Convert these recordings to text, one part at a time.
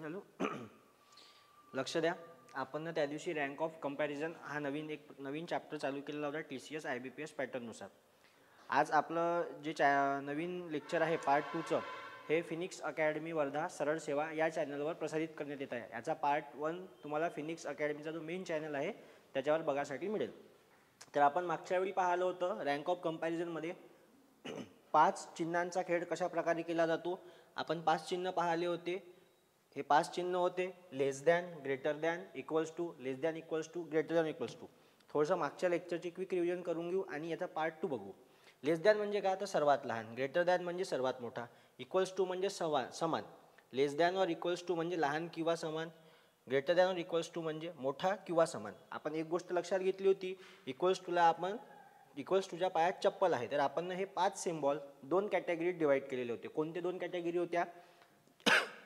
चालू लक्ष द्या. आपण त्या दिवशी रँक ऑफ कंपॅरिझन हा नवीन चॅप्टर चालू केलेला होता TCS IBPS पॅटर्ननुसार. आज आपलं जे नवीन लेक्चर आहे पार्ट 2चं हे फिनिक्स अकॅडमी वर्धा सरळ सेवा या चॅनलवर प्रसारित करण्यात येत आहे. याचा पार्ट 1 तुम्हाला फिनिक्स अकॅडमीचा जो मेन चॅनल आहे त्याच्यावर बघासाठी मिळेल. तर आपण मागच्या वेळी पाहिलं होतं रँक ऑफ कंपॅरिझनमध्ये 5 चिन्हांचा खेळ कशा प्रकारे केला जातो. आपण 5 चिन्ह पाहिले होते. हे 5 चिन्ह होते less than, greater than, equals to, less than equals to, greater than equals to. थोडंसं मागच्या लेक्चरची क्विक रिव्हिजन करून घेऊ आणि याचा पार्ट 2 बघू. लेस दॅन म्हणजे काय तर सर्वात लहान, ग्रेटर दॅन म्हणजे सर्वात मोठा, इक्वल्स टू म्हणजे समान. लेस दॅन और इक्वल्स टू म्हणजे लहान किंवा समान, ग्रेटर दॅन और इक्वल्स टू म्हणजे मोठा किंवा समान. आपण एक गोष्ट लक्षात घेतली होती, इक्वल्स टूच्या पायात चप्पल आहे. तर आपण हे 5 सिम्बॉल 2 कॅटेगरीत डिवाइड केलेले होते. कोणते 2 कॅटेगरी होत्या?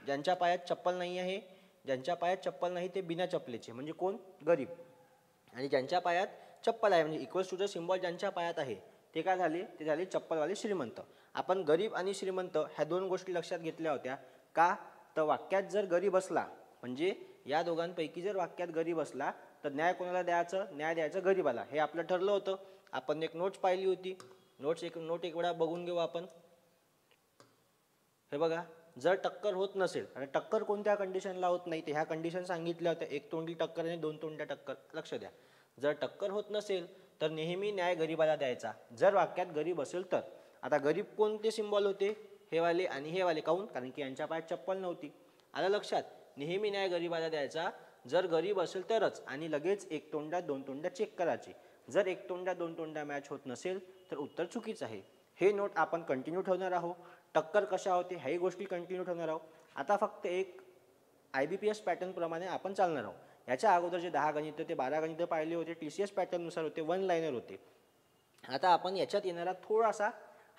ज्यांच्या पायात चप्पल नाही आहे, ज्यांच्या पायात चप्पल नाही ते बिना चप्पलेचे म्हणजे कोण? गरीब. आणि ज्यांच्या पायात चप्पल आहे म्हणजे इक्वल्स टूचा सिम्बॉल ज्यांच्या पायात आहे ते काय झाले? ते झाले चप्पलवाले श्रीमंत. आपण गरीब आणि श्रीमंत ह्या 2 गोष्टी लक्षात घेतल्या होत्या. का तर वाक्यात जर गरीब असला म्हणजे या दोघांपैकी जर वाक्यात गरीब असला तर न्याय कोणाला द्यायचं? न्याय द्यायचं गरीबाला. हे आपलं ठरलं होतं. आपण एक नोट्स पाहिली होती. नोट एक वेळा बघून घेऊ आपण. हे बघा, जर टक्कर होत नसेल, आणि टक्कर कोणत्या कंडिशनला होत नाही ते ह्या कंडिशन सांगितल्या होत्या. एक तोंडी टक्कर आणि 2 तोंड्या टक्कर. लक्ष द्या, जर टक्कर होत नसेल तर नेहमी न्याय गरीबाला द्यायचा जर वाक्यात गरीब असेल तर. आता गरीब कोणते सिम्बॉल होते? हे वाले आणि हे वाले. काऊन? कारण की यांच्या पायात चप्पल नव्हती. आलं लक्षात? नेहमी न्याय गरीबाला द्यायचा जर गरीब असेल तरच, आणि लगेच एक तोंड्या 2 तोंड्या चेक करायची. जर एक तोंड्या 2 तोंड्या मॅच होत नसेल तर उत्तर चुकीचं आहे. हे नोट आपण कंटिन्यू ठेवणार आहोत. टक्कर कशा होते ह्याही गोष्टी कंटिन्यू ठेवणार आहोत. आता फक्त एक IBPS पॅटर्नप्रमाणे आपण चालणार आहोत. याच्या अगोदर जे 10 गणित ते 12 गणित पाहिले होते TCS पॅटर्ननुसार होते, 1 लाइनर होते. आता आपण याच्यात येणारा थोडासा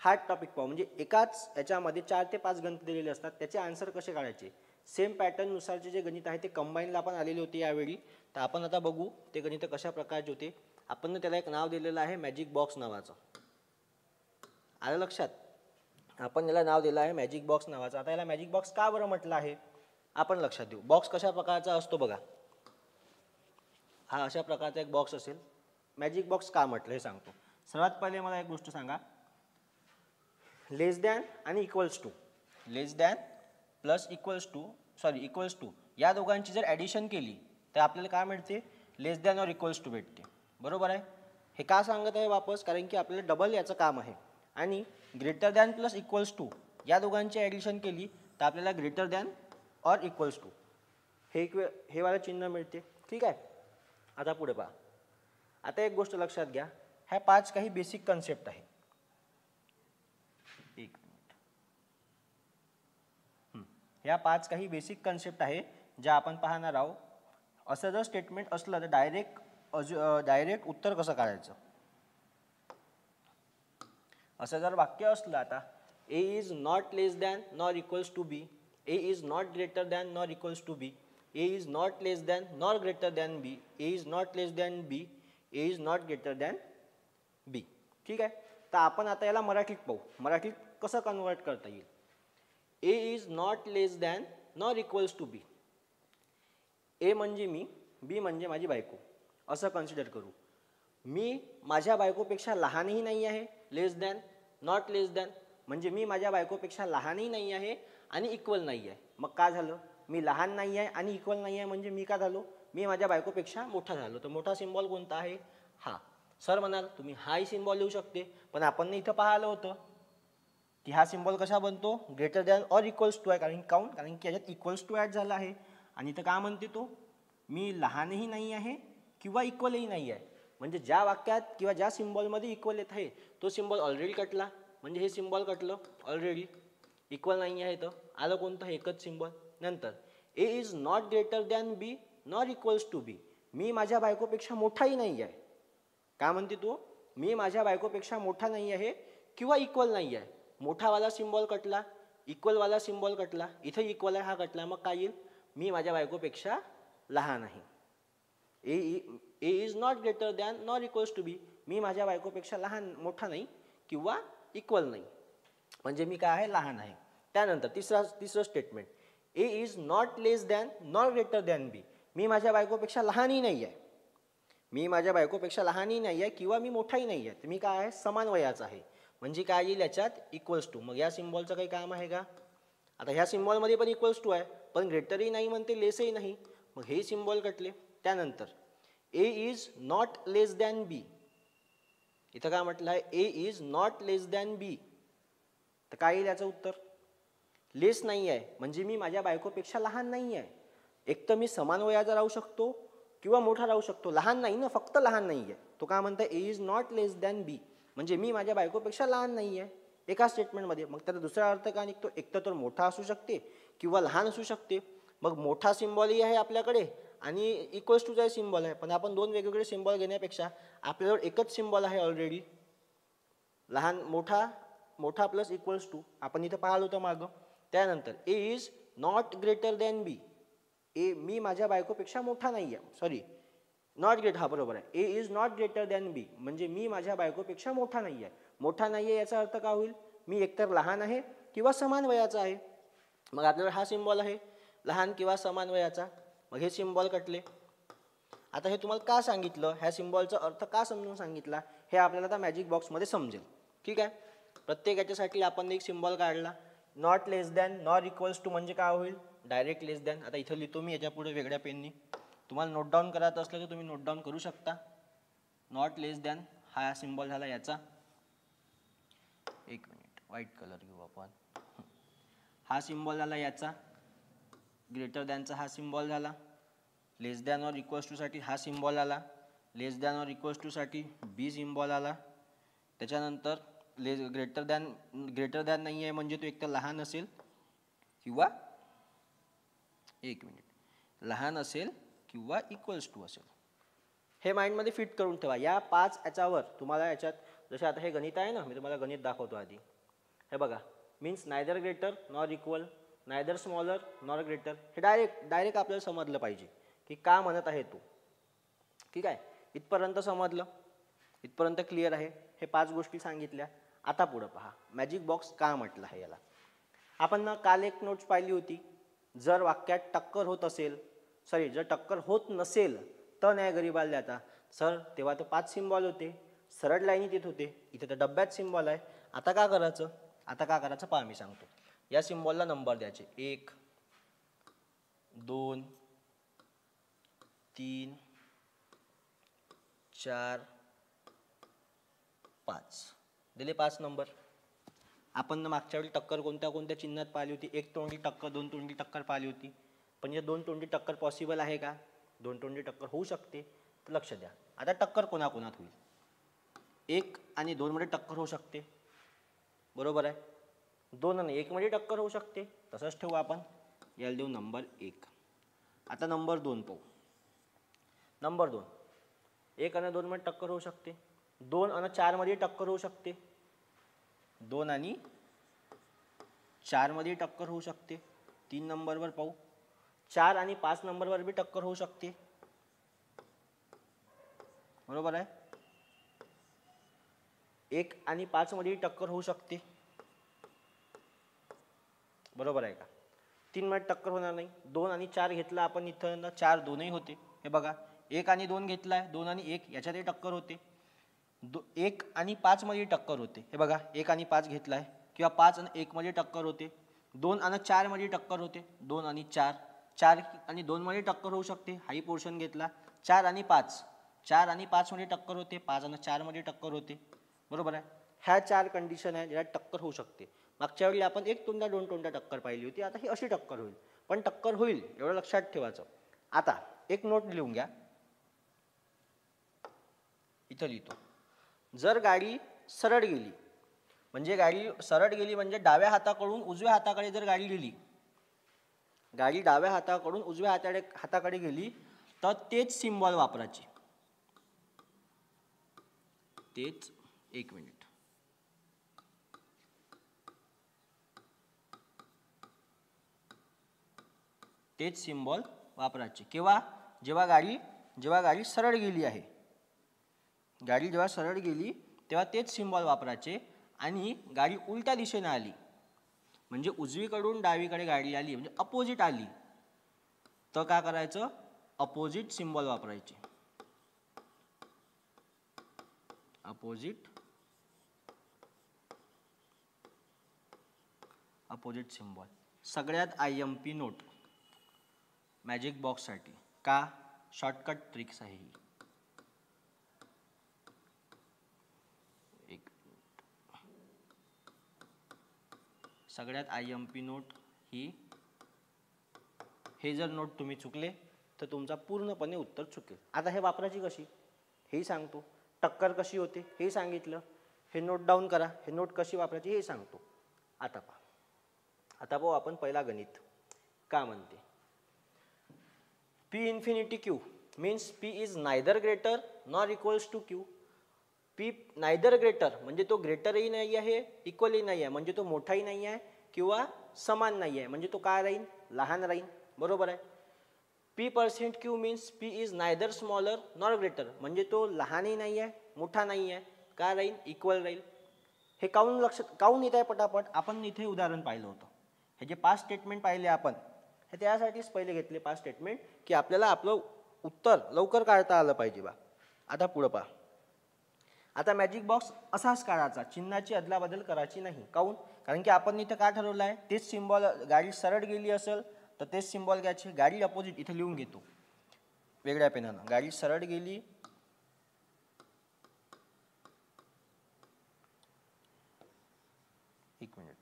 हार्ड टॉपिक पाहू. म्हणजे एकाच याच्यामध्ये 4 ते 5 गणित दिलेले असतात, त्याचे आन्सर कसे काढायचे. सेम पॅटर्ननुसारचे जे गणित आहे ते कंबाईनला आपण आलेले होते यावेळी. तर आपण आता बघू ते गणित कशा प्रकारचे होते. आपण त्याला एक नाव दिलेलं आहे मॅजिक बॉक्स नावाचं. आलं लक्षात? आपण याला नाव दिलं आहे मॅजिक बॉक्स नावाचं. आता याला मॅजिक बॉक्स का बरं म्हटलं आहे आपण लक्षात देऊ. बॉक्स कशा प्रकारचा असतो बघा. हा अशा प्रकारचा एक बॉक्स असेल. मॅजिक बॉक्स का म्हटलं हे सांगतो. सर्वात पहिले मला एक गोष्ट सांगा, लेस दॅन आणि equals to, less than plus equals to या दोघांची जर ॲडिशन केली तर आपल्याला काय मिळते? लेस दॅन और इक्वल्स टू भेटते. बरोबर आहे. हे का सांगत आहे वापस? कारण की आपल्याला डबल याचं काम आहे. आणि greater than plus equals to या दोघांची ॲडिशन केली तर आपल्याला ग्रेटर दॅन और इक्वल्स टू हे वाला चिन्ह मिळते. ठीक आहे. आता पुढे पहा. आता एक गोष्ट लक्षात घ्या, ह्या 5 काही बेसिक कन्सेप्ट आहे. एक मिनिट. ह्या 5 काही बेसिक कन्सेप्ट आहे ज्या आपण पाहणार आहोत. असं जर स्टेटमेंट असलं तर डायरेक्ट उत्तर कसं काढायचं. असं जर वाक्य असलं, आता A is not less than nor equals to B, A is not greater than nor equals to B, A is not less than nor greater than B, A is not less than B, A is not greater than B. ठीक आहे. तर आपण आता याला मराठीत पाहू. मराठीत कसं कन्वर्ट करता येईल. A is not less than nor equals to B. A म्हणजे मी, B म्हणजे माझी बायको असं कन्सिडर करू. मी माझ्या बायकोपेक्षा लहानही नाही आहे, लेस दॅन, नॉट लेस दॅन म्हणजे मी माझ्या बायकोपेक्षा लहानही नाही आहे आणि इक्वल नाही आहे. मग काय झालं? मी लहान नाही आहे आणि इक्वल नाही आहे म्हणजे मी काय झालो? मी माझ्या बायकोपेक्षा मोठा झालो. तर मोठा सिम्बॉल कोणता आहे? हा. सर म्हणाल तुम्ही हाही सिम्बॉल लिहू शकते, पण आपण इथं पाहिलं होतं की हा सिम्बॉल कसा बनतो? ग्रेटर दॅन और इक्वल्स टू आहे. कारण की याच्यात इक्वल्स टू ॲड झाला आहे. आणि इथं काय म्हणते तो? मी लहानही नाही आहे किंवा इक्वलही नाही आहे. म्हणजे ज्या वाक्यात किंवा ज्या सिम्बॉलमध्ये इक्वल येत आहे तो सिम्बॉल ऑलरेडी कटला. म्हणजे हे सिम्बॉल कटलं ऑलरेडी. इक्वल नाही आहे तर आलं कोणतं? एकच सिम्बॉल. नंतर A is not greater than B nor equals to B. मी माझ्या बायकोपेक्षा मोठाही नाही आहे. काय म्हणते तो? मी माझ्या बायकोपेक्षा मोठा नाही आहे किंवा इक्वल नाही आहे. मोठावाला सिम्बॉल कटला, इक्वलवाला सिम्बॉल कटला. इथं इक्वल आहे हा कटला. मग काय येईल? मी माझ्या बायकोपेक्षा लहान आहे. A is not greater than nor equals to B. मी माझ्या बायकोपेक्षा मोठा नाही किंवा इक्वल नाही म्हणजे मी काय आहे? लहान आहे. त्यानंतर तिसरं statement, A is not less than not greater than B. मी माझ्या बायकोपेक्षा लहानही नाही आहे, मी माझ्या बायकोपेक्षा लहानही नाही आहे किंवा मी मोठाही नाही आहे, तर मी काय आहे, समान वयाचा आहे. म्हणजे काय येईल याच्यात, इक्वल्स टू. मग या सिम्बॉलचं काही काम आहे का? आता ह्या सिम्बॉलमध्ये पण इक्वल्स टू आहे, पण ग्रेटरही नाही म्हणते, लेसही नाही. मग हे सिम्बॉल कटले. त्यानंतर ए इज नॉट लेस दॅन बी. इथं काय म्हटलं आहे, ए इज नॉट लेस दॅन बी. तर काय येईल याचं उत्तर? लेस नाही आहे म्हणजे मी माझ्या बायकोपेक्षा लहान नाही आहे. एक तर मी समान वयाचा राहू शकतो किंवा मोठा राहू शकतो, लहान नाही ना, फक्त लहान नाही आहे. तो काय म्हणताय, ए इज नॉट लेस दॅन बी म्हणजे मी माझ्या बायकोपेक्षा लहान नाही आहे एका स्टेटमेंटमध्ये. मग त्याचा दुसरा अर्थ काय निघतो, एक तर तो मोठा असू शकते किंवा लहान असू शकते. मग मोठा सिम्बॉलही आहे आपल्याकडे आणि इक्वल्स टूचा सिम्बॉल आहे, पण आपण दोन वेगवेगळे सिम्बॉल घेण्यापेक्षा आपल्याजवळ एकच सिम्बॉल आहे ऑलरेडी, लहान मोठा, मोठा प्लस इक्वल्स टू. आपण इथं पाहिलं होतं मागं. त्यानंतर ए is not greater than B. ए मी माझ्या बायकोपेक्षा मोठा नाही आहे, सॉरी नॉट ग्रेट, हा बरोबर आहे. ए इज नॉट ग्रेटर दॅन बी म्हणजे मी माझ्या बायकोपेक्षा मोठा नाही आहे. मोठा नाही आहे याचा अर्थ काय होईल, मी एकतर लहान आहे किंवा समान वयाचा आहे. मग आपल्याला हा सिम्बॉल आहे लहान किंवा समान वयाचा. मग हे सिम्बॉल कटले. आता हे तुम्हाला का सांगितलं, ह्या सिम्बॉलचा अर्थ का समजून सांगितला, हे आपल्याला आता मॅजिक बॉक्समध्ये समजेल. ठीक आहे. प्रत्येक याच्यासाठी आपण एक सिम्बॉल काढला. Not less than, not equals to म्हणजे काय होईल, डायरेक्ट लेस दॅन. आता इथं लिहितो मी याच्या पुढे वेगळ्या पेननी. तुम्हाला नोट डाऊन करायचं असलं तर तुम्ही नोट डाऊन करू शकता. नॉट लेस दॅन हा सिम्बॉल झाला याचा. एक मिनिट, व्हाईट कलर घेऊ आपण. हा सिम्बॉल झाला याचा. ग्रेटर दॅनचा हा सिम्बॉल झाला. लेस दॅन ऑर इक्वल्स टू साठी हा सिम्बॉल आला. लेस दॅन ऑर इक्वल्स टू साठी बी सिम्बॉल आला. त्याच्यानंतर ग्रेटर दॅन नाही आहे म्हणजे तो एकतर लहान असेल किंवा, एक मिनिट, लहान असेल किंवा इक्वल्स टू असेल. हे माइंडमध्ये फिट करून ठेवा. या 5 याच्यावर तुम्हाला याच्यात, जसे आता हे गणित आहे ना, मी तुम्हाला गणित दाखवतो आधी. हे बघा, means neither greater nor equal, neither smaller nor greater. हे डायरेक्ट आपल्याला समजलं पाहिजे की का म्हणत आहे तो. ठीक आहे, इथपर्यंत समजलं, इथपर्यंत क्लिअर आहे. हे 5 गोष्टी सांगितल्या. आता पुढं पहा, मॅजिक बॉक्स का म्हटलं आहे याला. आपण ना काल एक नोट्स पाहिली होती, जर वाक्यात टक्कर होत असेल, सॉरी जर टक्कर होत नसेल तर न्याय गरीबाला द्यायचा. सर तेव्हा तर 5 सिम्बॉल होते, सरळ लाईनीत येत होते, इथे तर डब्यात सिम्बॉल आहे. आता काय करायचं, आता काय करायचं पहा, मी सांगतो. या सिम्बॉलला नंबर द्यायचे, 1 2 3 4 5 दिले 5 नंबर. आपण मागच्या वेळी टक्कर कोणत्या कोणत्या चिन्हात पाहिली होती, एक तोंडी टक्कर, दोन तोंडी टक्कर पाहिली होती. पण या दोन तोंडी टक्कर पॉसिबल आहे का, दोन तोंडी टक्कर होऊ शकते. तर लक्ष द्या, आता टक्कर कोणाकोणात होईल, 1 आणि 2 मध्ये टक्कर होऊ शकते, बरोबर आहे. 2 आणि 1 मध्ये टक्कर होऊ शकते, तसंच ठेवू आपण, याला देऊ नंबर 1. आता नंबर 2 पाहू. नंबर 2, 1 आणि 2 मध्ये टक्कर होऊ शकते, 2 आणि 4 मध्ये टक्कर होऊ शकते, 2 आणि 4 मध्ये टक्कर होऊ शकते. 3 नंबरवर पाहू, 4 आणि 5 नंबरवर बी टक्कर होऊ शकते, बरोबर आहे. 1 आणि 5 मध्ये टक्कर होऊ शकते, बरोबर आहे का. 3 मध्ये टक्कर होणार नाही. 2 आणि 4 घेतला आपण, इथं 4 दोनही होते. हे बघा, 1 आणि 2 घेतलाय, 2 आणि 1 याच्यातही टक्कर होते. 1 आणि 5 मध्ये टक्कर होते. हे बघा, 1 आणि 5 घेतलाय किंवा 5 आणि 1 मध्ये टक्कर होते. 2 आणि 4 मध्ये टक्कर होते, 2 आणि 4, 4 आणि 2 मध्ये टक्कर होऊ शकते, हाही पोर्शन घेतला. 4 आणि 5, 4 आणि 5 मध्ये टक्कर होते, 5 आणि 4 मध्ये टक्कर होते, बरोबर आहे. ह्या 4 कंडिशन आहे ज्यात टक्कर होऊ शकते. मागच्या वेळी आपण 1 तोंडा 2 तोंडा टक्कर पाहिली होती, आता ही अशी टक्कर होईल. पण टक्कर होईल एवढं लक्षात ठेवायचं. आता एक नोट लिहून घ्या, इथं लिहितो. जर गाडी सरळ गेली, म्हणजे गाडी सरळ गेली म्हणजे डाव्या हाताकडून उजव्या हाताकडे जर गाडी गेली, गाडी डाव्या हाताकडून उजव्या हाताकडे गेली, तर तेच सिम्बॉल वापरायचे. तेच, एक मिनिट, तेच सिम्बॉल वापरायचे. केव्हा, जेव्हा गाडी सरळ गेली आहे, गाडी जेव्हा सरळ गेली तेव्हा तेच सिम्बॉल वापरायचे. आणि गाडी उलट्या दिशेने आली म्हणजे उजवीकडून डावीकडे गाडी आली म्हणजे अपोजिट आली तर काय करायचं, अपोजिट सिम्बॉल वापरायचे, अपोजिट सिम्बॉल. सगळ्यात IMP नोट मॅजिक बॉक्ससाठी का, शॉर्टकट ट्रिक्स आहे ही. सगळ्यात IMP नोट ही, हे जर नोट तुम्ही चुकले तर तुमचा पूर्णपणे उत्तर चुकेल. आता हे वापरायची कशी हेही सांगतो, टक्कर कशी होते हे सांगितलं, हे नोट डाऊन करा, हे नोट कशी वापरायची हे सांगतो. आता पाहू आपण पहिला गणित का म्हणते. P infinity Q means P is neither greater nor equals to Q. P neither greater म्हणजे तो ग्रेटरही नाही आहे, इक्वलही नाही आहे, म्हणजे तो मोठाही नाही आहे किंवा समान नाही आहे, म्हणजे तो काय राहील, लहान राहील. बरोबर आहे. P% Q means P is neither smaller nor greater म्हणजे तो लहानही नाही आहे, मोठा नाही आहे, काय राहील, इक्वल राहील. हे काऊन येत आहे पटापट, आपण इथे उदाहरण पाहिलं होतं. हे जे 5 स्टेटमेंट पाहिले आपण, हे त्यासाठीच पहिले घेतले 5 स्टेटमेंट की आपल्याला आपलं उत्तर लवकर काढता आलं पाहिजे बा. आता पुढं पहा. आता मॅजिक बॉक्स असाच काढायचा, चिन्हाची अदलाबदल करायची नाही. काऊन, कारण की आपण इथं काय ठरवलं आहे, तेच सिम्बॉल, गाडी सरळ गेली असेल तर तेच सिम्बॉल घ्यायचे, गाडी अपोजिट इथे लिहून घेतो वेगळ्या पेनानं. गाडी सरळ गेली, एक मिनिट,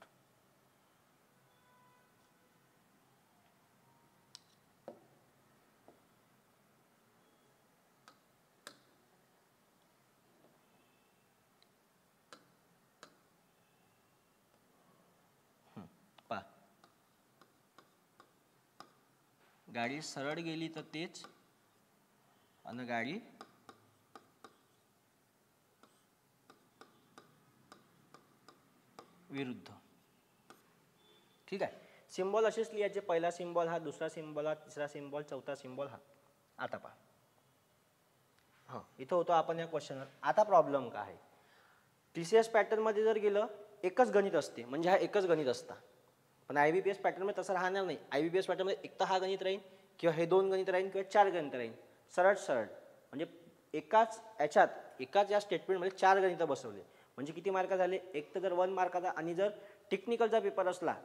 पहा. गाडी सरळ गेली तर तेच, आणि गाडी विरुद्ध. ठीक आहे. सिम्बॉल असेच लिहायचे, पहिला सिम्बॉल हा, दुसरा सिम्बॉल हा, तिसरा सिम्बॉल, चौथा सिम्बॉल हा. आता पहा, हां इथं होतो आपण या क्वेश्चनवर. आता प्रॉब्लेम काय आहे, TCS पॅटर्नमध्ये जर गेलं एकच गणित असते, म्हणजे हा एकच गणित असता. पण IBPS पॅटर्नमध्ये तसं राहणार नाही. IBPS पॅटर्नमध्ये एक तर हा गणित राहील, किंवा हे 2 गणित राहील, किंवा 4 गणित राहील. सरळ म्हणजे एकाच या स्टेटमेंटमध्ये 4 गणितं बसवले म्हणजे किती मार्क झाले, एक तर जर 1 मार्काचा, आणि जर टेक्निकलचा पेपर असला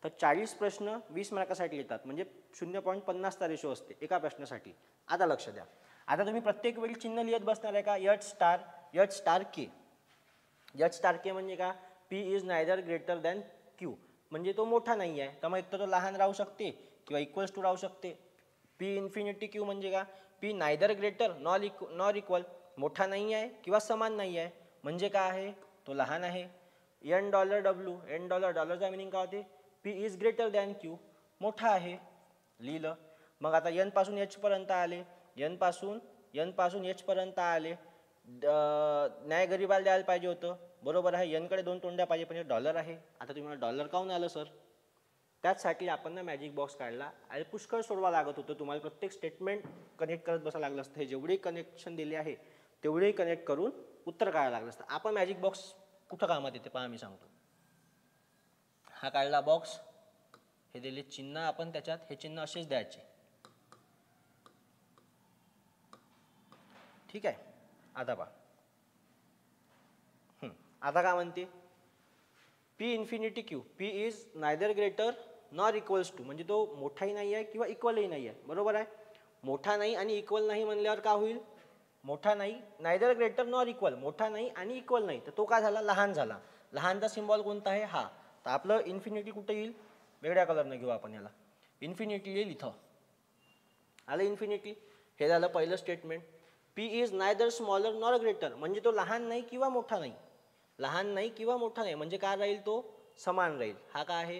तर 40 प्रश्न 20 मार्कासाठी येतात, म्हणजे 0.50चा रेशो असते एका प्रश्नासाठी. आता लक्ष द्या. आता तुम्ही प्रत्येक वेळी चिन्ह लिहित बसणार आहे का, H स्टार K म्हणजे का, P is neither greater than Q म्हणजे तो मोठा नाही आहे, तर मग एक तर तो लहान राहू शकते किंवा इक्वल्स टू राहू शकते. P इन्फिनिटी Q म्हणजे का, P neither greater nor equal, मोठा नाही आहे किंवा समान नाही आहे, म्हणजे काय आहे, तो लहान आहे. $W डॉलरचा मिनिंग काय होते, P is greater than Q, मोठा आहे, लिहिलं. मग आता N पासून H पर्यंत आले, N पासून H पर्यंत आले, न्याय गरीबाला द्यायला पाहिजे होतं. बरोबर आहे, N कडे 2 तोंड्या पाहिजे, पण डॉलर आहे. आता तुम्हाला डॉलर काऊन आलं सर, त्याचसाठी आपण ना मॅजिक बॉक्स काढला आणि पुष्कळ सोडवा लागत होतं. तुम्हाला प्रत्येक स्टेटमेंट कनेक्ट करत बसावं लागलं असतं. हे जेवढे कनेक्शन दिले आहे तेवढेही कनेक्ट करून उत्तर काढायला लागलं असतं. आपण मॅजिक बॉक्स कुठं कामात येते पहा, मी सांगतो. हा काढला बॉक्स, हे दिले चिन्ह, आपण त्याच्यात हे चिन्ह असेच द्यायचे. ठीक आहे. आता पहा, आता काय म्हणते, P infinity Q, P is neither greater nor equals to म्हणजे तो मोठाही नाही आहे किंवा इक्वलही नाही आहे. बरोबर आहे. मोठा नाही आणि इक्वल नाही म्हणल्यावर काय होईल, मोठा नाही, नायदर ग्रेटर नॉर इक्वल, मोठा नाही आणि इक्वल नाही, तर तो काय झाला, लहान झाला. लहानचा सिम्बॉल कोणता आहे, हा. तर आपलं इन्फिनिटी कुठे येईल, वेगळ्या कलरने घेऊ आपण याला, इन्फिनिटी येईल इथं. आलं इन्फिनिटी. हे झालं पहिलं statement. P is neither smaller nor greater म्हणजे तो लहान नाही किंवा मोठा नाही, लहान नाही किंवा मोठा नाही म्हणजे काय राहील, तो समान राहील. हा काय आहे,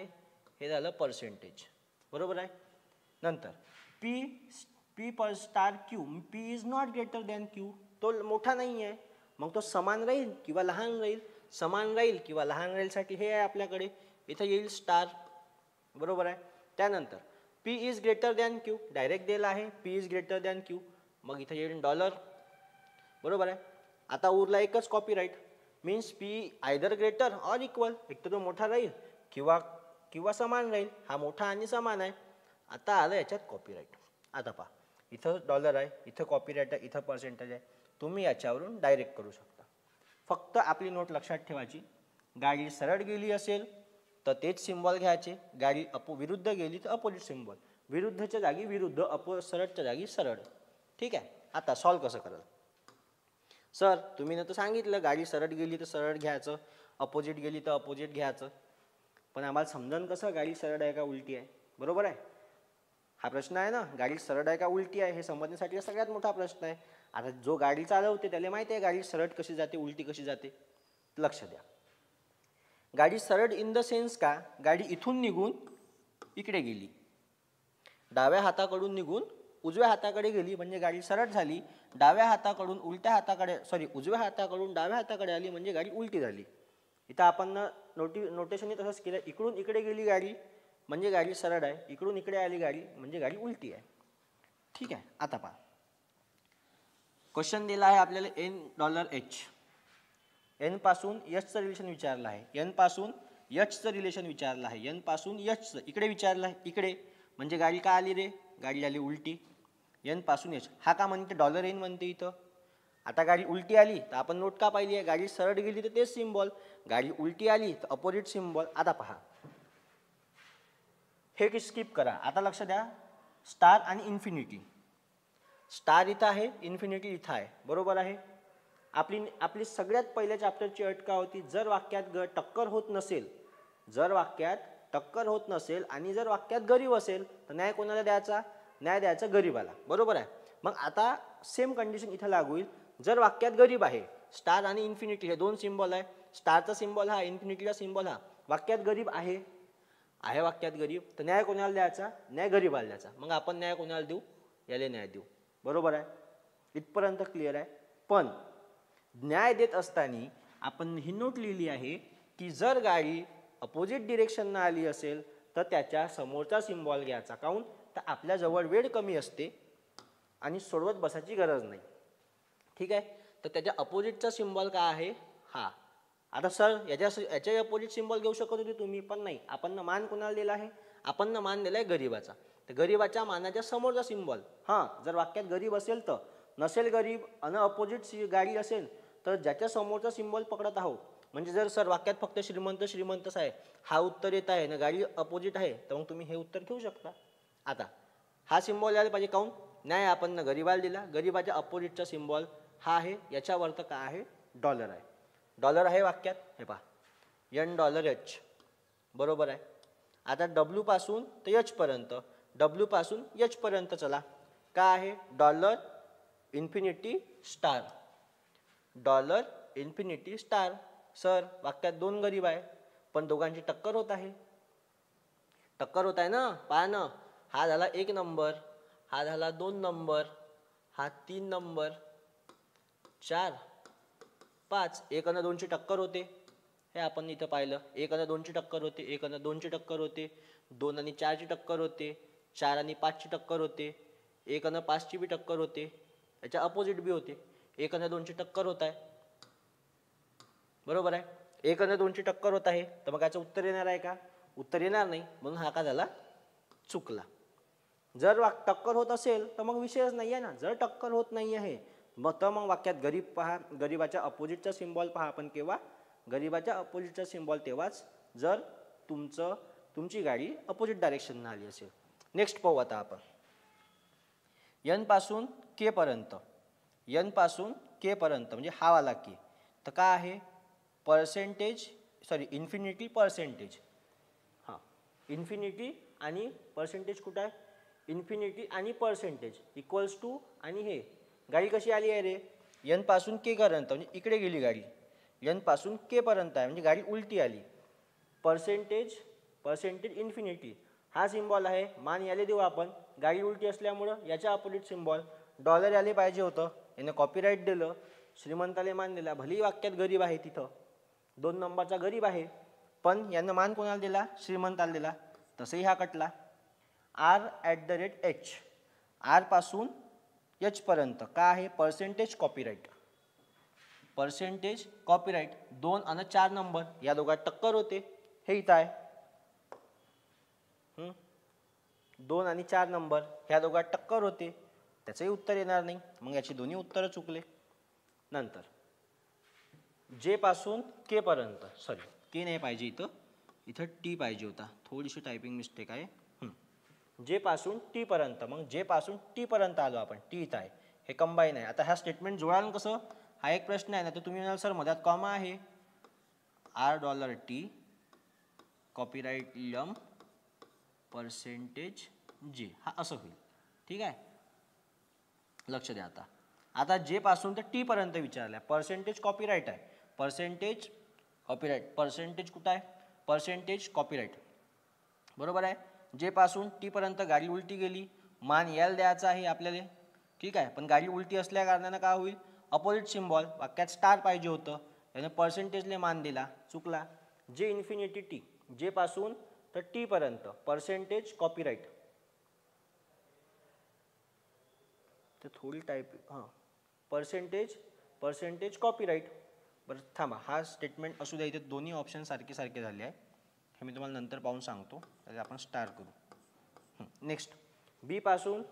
हे झालं पर्सेंटेज. बरोबर आहे. नंतर P per star Q, P is not greater than Q, तो मोठा नाही आहे, मग तो समान राहील किंवा लहान राहील. समान राहील किंवा लहान राहीलसाठी हे आहे आपल्याकडे, इथं येईल स्टार. बरोबर आहे. त्यानंतर P is greater than Q, direct दिला आहे P is greater than Q, मग इथं येईल डॉलर. बरोबर आहे. आता उरला एकच copyright, means P either greater or equal, एक तर तो मोठा राहील किंवा किंवा समान राहील. हा मोठा आणि समान आहे. आता आलं याच्यात कॉपीराईट. आता पहा, इथं डॉलर आहे, इथं कॉपीराईट आहे, इथं पर्सेंटेज आहे. तुम्ही याच्यावरून डायरेक्ट करू शकता. फक्त आपली नोट लक्षात ठेवायची, गाडी सरळ गेली असेल तर तेच सिम्बॉल घ्यायचे, गाडी विरुद्ध गेली तर अपोजिट सिम्बॉल, विरुद्धच्या जागी विरुद्ध, सरळच्या जागी सरळ. ठीक आहे. आता सॉल्व कसं कराल? सर तुम्ही ना तर सांगितलं गाडी सरळ गेली तर सरळ घ्यायचं, अपोजिट गेली तर अपोजिट घ्यायचं, पण आम्हाला समजन कसं गाडी सरळ आहे का उलटी आहे? बरोबर आहे, हा प्रश्न आहे ना, गाडी सरळ आहे का उलटी आहे हे समजण्यासाठी सगळ्यात मोठा प्रश्न आहे. आता जो गाडी चालवते त्याला माहिती आहे गाडी सरळ कशी जाते उलटी कशी जाते. लक्ष द्या, गाडी सरळ इन द सेन्स का गाडी इथून निघून इकडे गेली, डाव्या हाताकडून निघून उजव्या हाताकडे गेली म्हणजे गाडी सरळ झाली. डाव्या हाताकडून उजव्या हाताकडून डाव्या हाताकडे आली म्हणजे गाडी उलटी झाली. इथं आपण नोटेशनने तसंच केलं, इकडून इकडे गेली गाडी म्हणजे गाडी सरळ आहे, इकडून इकडे आली गाडी म्हणजे गाडी उलटी आहे. ठीक आहे. आता पहा, क्वेश्चन दिला आहे आपल्याला $N. एन पासून एचचं रिलेशन विचारलं आहे, एन पासून एचचं रिलेशन विचारलं आहे, एन पासून एचचं इकडे विचारलं आहे, इकडे म्हणजे गाडी का आली रे, गाडी आली उलटी. एन पासून एच, हा का म्हणते $N म्हणते इथं. आता गाडी उलटी आली तर आपण नोट का पाहिली आहे, गाडी सरळ गेली तर तेच सिम्बॉल, गाडी उलटी आली तर अपोजिट सिम्बॉल. आता पहा, हे स्किप करा. आता लक्ष द्या, स्टार आणि इन्फिनिटी. स्टार इथं आहे, इन्फिनिटी इथं आहे, बरोबर आहे. आपली सगळ्यात पहिल्या चॅप्टरची अट का होती, जर वाक्यात टक्कर होत नसेल, जर वाक्यात टक्कर होत नसेल आणि जर वाक्यात गरीब असेल तर न्याय कोणाला द्यायचा, न्याय द्यायचा गरीबाला. बरोबर आहे. मग आता सेम कंडिशन इथं लागू होईल. जर वाक्यात गरीब आहे, स्टार आणि इन्फिनिटी हे दोन सिम्बॉल आहे, स्टारचा सिम्बॉल हा, इन्फिनिटीचा सिम्बॉल हा, वाक्यात गरीब आहे वाक्यात गरीब, तर न्याय कोणाला द्यायचा, न्याय गरीबाला द्यायचा. मग आपण न्याय कोणाला देऊ, याला न्याय देऊ. बरोबर आहे, इथपर्यंत क्लिअर आहे. पण न्याय देत असताना आपण ही नोट लिहिली आहे की जर गाडी अपोजिट डिरेक्शननं आली असेल तर त्याच्या समोरचा सिम्बॉल घ्यायचा. काऊन तर आपल्याजवळ वेळ कमी असते आणि सोडवत बसायची गरज नाही. ठीक आहे. तर त्याच्या अपोजिटचा सिम्बॉल काय आहे, हा. आता सर याच्या अपोजिट सिम्बॉल घेऊ शकत होते तुम्ही, पण नाही. आपण मान कोणाला दिला आहे, आपण मान दिला आहे गरीबाचा. तर गरीबाच्या मानाच्या समोरचा सिम्बॉल, हां, जर वाक्यात गरीब असेल तर, नसेल गरीब आणि अपोजिट गाडी असेल तर ज्याच्या समोरचा सिम्बॉल पकडत आहोत. म्हणजे जर सर वाक्यात फक्त श्रीमंतच आहे, हा उत्तर येत आहे ना गाडी अपोजिट आहे, तर मग तुम्ही हे उत्तर घेऊ शकता. आता हा सिम्बॉल यायला पाहिजे, काऊन नाही आपण ना गरीबाला दिला, गरीबाच्या अपोजिटचा सिम्बॉल हा आहे, याच्यावरती काय आहे, डॉलर आहे. डॉलर आहे वाक्यात, हे पहा $N. बरोबर आहे. आता डब्ल्यू पासून तर एच पर्यंत, डब्ल्यू पासून एच पर्यंत चला, काय आहे, $infinity star, $infinity star. Sir वाक्यात दोन गरीब आहे पण दोघांची टक्कर होत आहे, टक्कर होत आहे ना. पहा ना, हा झाला 1 नंबर, हा झाला 2 नंबर, हा 3 नंबर, 4, 5. 1 आणि 2 ची टक्कर होते, हे आपण इथं पाहिलं. 1 आणि 2 ची टक्कर होते, 1 आणि 2 ची टक्कर होते, 2 आणि 4 ची टक्कर होते, 4 आणि 5 ची टक्कर होते, 1 आणि 5 ची बी टक्कर होते, याच्या अपोजिट बी होते. 1 आणि 2 ची टक्कर होत आहे, बरोबर आहे. 1 आणि 2 ची टक्कर होत आहे, तर मग याचं उत्तर येणार आहे का, उत्तर येणार नाही, म्हणून हा का झाला, चुकला. जर टक्कर होत असेल तर मग विषयच नाही आहे ना. जर टक्कर होत नाही आहे मग वाक्यात गरीब पहा, गरीबाच्या अपोजिटचा सिम्बॉल पहा. आपण केव्हा, गरीबाच्या अपोजिटचा सिम्बॉल तेव्हाच जर तुमची गाडी अपोजिट डायरेक्शननं आली असेल. नेक्स्ट पाहू आता आपण, एन पासून के पर्यंत, एन पासून के पर्यंत म्हणजे हा वाला के, तर काय आहे, इन्फिनिटी पर्सेंटेज. हां, इन्फिनिटी आणि पर्सेंटेज कुठं आहे, इन्फिनिटी आणि पर्सेंटेज इक्वल्स टू, आणि हे गाडी कशी आली आहे रे, एन पासून के पर्यंत म्हणजे इकडे गेली गाडी, एन पासून के पर्यंत आहे म्हणजे गाडी उलटी आली. पर्सेंटेज इन्फिनिटी हा सिम्बॉल आहे, मान याले देऊ आपण, गाडी उलटी असल्यामुळं याच्या अपोजिट सिम्बॉल डॉलर याले पाहिजे होतं, याने कॉपीराईट दिलं, श्रीमंताले मान दिला. भली वाक्यात गरीब आहे, तिथं 2 नंबरचा गरीब आहे, पण यानं मान कोणाला दिला, श्रीमंताला दिला, तसंही हा कटला. R@H, आर पासून एच पर्यंत काय आहे, पर्सेंटेज कॉपीराईट, पर्सेंटेज कॉपीराईट. 2 आणि 4 नंबर या दोघात टक्कर होते, हे इथं आहे. 2 आणि 4 नंबर ह्या दोघात टक्कर होते, त्याचंही उत्तर येणार नाही, मग याची दोन्ही उत्तरं चुकले. नंतर जे पासून के पर्यंत, सॉरी के नाही पाहिजे इथं टी पाहिजे होता, थोडीशी टायपिंग मिस्टेक आहे. जे पासून टी पर्यंत, मग जे पासून टी पर्यंत आलो आपण, टी इथं आहे, हे कंबाईन आहे. आता हा स्टेटमेंट जुळाल कसं, हा एक प्रश्न आहे ना. तर तुम्ही म्हणाल सर मध्यात कॉमा आहे, $R कॉपीराइट एम पर्सेंटेज जे, हा असं होईल. ठीक आहे, लक्ष द्या. आता जे पासून तर टी पर्यंत विचारलं, पर्सेंटेज कॉपीराइट आहे, पर्सेंटेज कॉपीराइट, पर्सेंटेज कुठं आहे, पर्सेंटेज कॉपीराइट, बरोबर आहे. जे पासून टी पर्यंत गाडी उलटी गेली, मान यायला द्यायचा आहे आपल्याला. ठीक आहे, पण गाडी उलटी असल्या कारणानं काय होईल, अपोजिट सिम्बॉल, वाक्यात स्टार पाहिजे होतं, याने पर्सेंटेजले मान दिला, चुकला. जे इन्फिनिटी टी, जे पासून तर टी पर्यंत पर्सेंटेज कॉपीराइट, तर थोडी टाईप पर्सेंटेज कॉपीराइट. बरं थांबा, हा स्टेटमेंट असू द्या, इथे दोन्ही ऑप्शन सारखे झाले आहे, हे मी तुम्हाला नंतर पाहून सांगतो. त्याला आपण स्टार करू. नेक्स्ट बी पासून,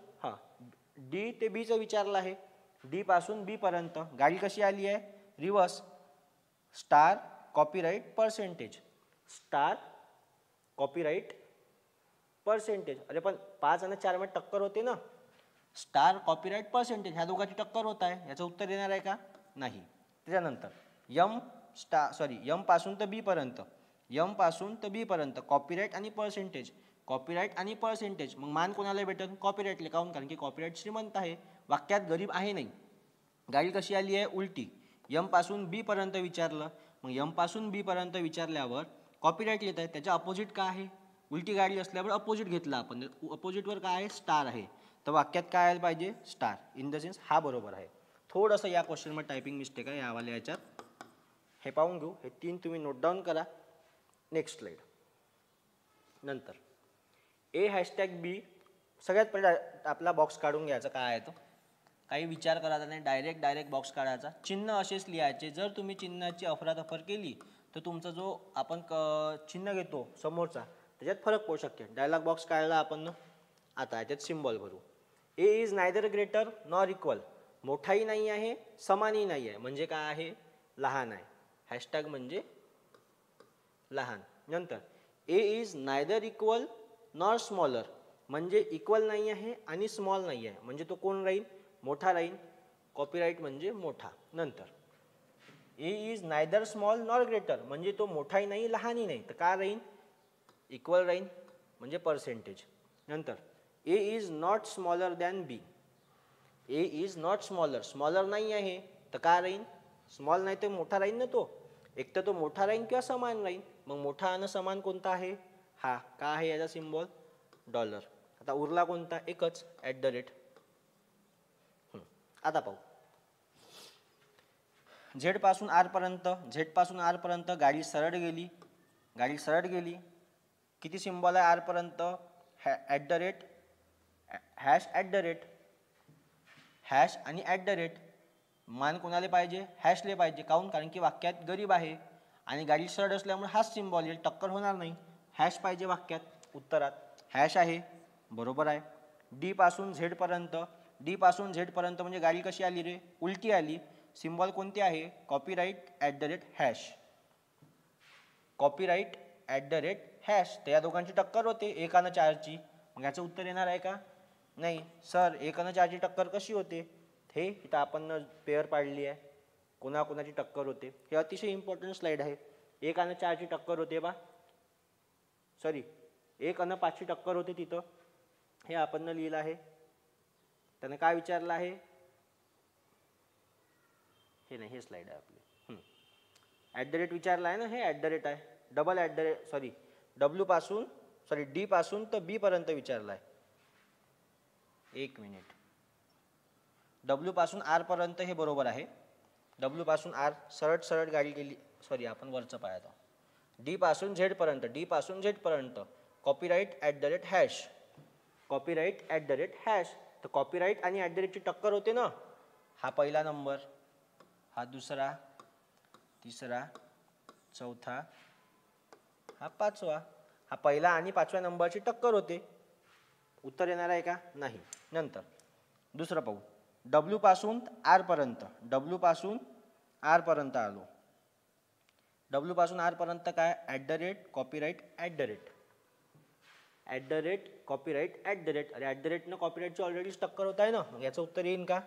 डी ते बीचं विचारलं आहे, डी पासून बी पर्यंत गाडी कशी आली आहे, reverse, star copyright percentage, star copyright percentage. अरे पण 5 आणि 4 मध्ये टक्कर होते ना, स्टार कॉपीराइट पर्सेंटेज, ह्या दोघांची टक्कर होत आहे, याचं उत्तर येणार आहे का, नाही. त्याच्यानंतर एम पासून तर बी पर्यंत, एम पासून तर बी पर्यंत कॉपीराइट आणि पर्सेंटेज, कॉपीराइट आणि पर्सेंटेज, मग मान कोणाला भेटेल, कॉपीराइटले. काऊन, कारण की कॉपीराइट श्रीमंत आहे, वाक्यात गरीब आहे नाही. गाडी कशी आली आहे, उलटी, एम पासून बी पर्यंत विचारलं, मग एम पासून बी पर्यंत विचारल्यावर कॉपीराइट लिहित आहे, त्याच्या अपोजिट काय आहे, उलटी गाडी असल्यावर अपोजिट घेतला आपण, अपोजिटवर काय आहे, स्टार आहे, तर वाक्यात काय आलं पाहिजे, स्टार. इन द सेन्स हा बरोबर आहे. थोडंसं या क्वेश्चनमध्ये टायपिंग मिस्टेक आहे यावाल्या याच्यात, हे पाहून घेऊ. हे 3 तुम्ही नोट डाऊन करा. Next slide. नंतर ए हॅशटॅग बी, सगळ्यात पहिले आपला बॉक्स काढून घ्यायचा, काय आहे तो, काही विचार करायचा नाही, डायरेक्ट बॉक्स काढायचा. चिन्ह असेच लिहायचे, जर तुम्ही चिन्हाची अफरातफर केली तर तुमचा जो आपण चिन्ह घेतो समोरचा, त्याच्यात फरक पडू शकते. डायलॉग बॉक्स काढला आपण, आता याच्यात सिम्बॉल भरू. A is neither greater nor equal, मोठाही नाही आहे समानही नाही आहे, म्हणजे काय आहे, लहान आहे. हॅशटॅग म्हणजे लहान. नंतर A is neither equal nor smaller, म्हणजे इक्वल नाही आहे आणि स्मॉल नाही आहे, म्हणजे तो कोण राहील, मोठा राहील. कॉपीराइट म्हणजे मोठा. नंतर A is neither small nor greater, म्हणजे तो मोठाही नाही लहानही नाही, तर काय राहील, इक्वल राहील, म्हणजे पर्सेंटेज. नंतर A is not smaller than B, A is not smaller नाही आहे, तर काय राहील, स्मॉल नाही तर मोठा राहील ना तो, एक तर तो मोठा राहील किंवा समान राहील, मग मोठा आणि समान कोणता आहे, हा. काय आहे याचा सिम्बॉल, $. आता उरला कोणता, एकच, @. आता पाहू, झेड पासून आर पर्यंत गाडी सरळ गेली, किती सिम्बॉल आहे आर पर्यंत, @, हॅश आणि @. मान कोणाला पाहिजे, हॅशले पाहिजे. काऊन, कारण की वाक्यात गरीब आहे आणि गाडी सरळ असल्यामुळे हाच सिम्बॉल येईल, टक्कर होणार नाही. हॅश पाहिजे वाक्यात, उत्तरात हॅश आहे, बरोबर आहे. डी पासून झेड पर्यंत म्हणजे गाडी कशी आली रे, उलटी आली. सिम्बॉल कोणते आहे, कॉपीराइट @, कॉपीराइट @, तर या दोघांची टक्कर होते 1 आणि 4ची, मग याचं उत्तर येणार आहे का, नाही. सर 1 आणि 4ची टक्कर कशी होते, हे इथं आपण पेअर पाडली आहे, कोणाकोणाची टक्कर होते, हे अतिशय इम्पॉर्टंट स्लाइड आहे. 1 आणि 4ची टक्कर होते बा, सॉरी 1 आणि 5ची टक्कर होते तिथं, हे आपण लिहिलं आहे. त्यानं काय विचारलं आहे, हे नाही, हे स्लाइड आहे आपली, @ विचारला आहे ना, हे @ आहे, डबल @ डी पासून तर बी पर्यंत विचारला आहे. 1 मिनिट, डब्ल्यू पासून आर पर्यंत हे बरोबर आहे, डब्ल्यू पासून आर सरळ गाडी गेली, सॉरी आपण वरचं पाहायचं. डी पासून झेड पर्यंत कॉपीराइट @, हॅश, तर कॉपीराइट आणि @ ची टक्कर होते ना, हा पहिला नंबर, हा दुसरा, तिसरा, चौथा, हा 5वा, हा पहिला आणि 5व्या नंबरची टक्कर होते. उत्तर येणार आहे का? नाही. नंतर दुसरं पाहू. डब्ल्यू पासून आर पर्यंत, डब्ल्यू पासून आर पर्यंत आलो. डब्ल्यू पासून आर पर्यंत काय? At the rate copyright at the rate, at the rate copyright at the rate. अरे ॲट द रेटनं कॉपीराईटची ऑलरेडीच टक्कर होत आहे ना, मग याचं उत्तर येईन का?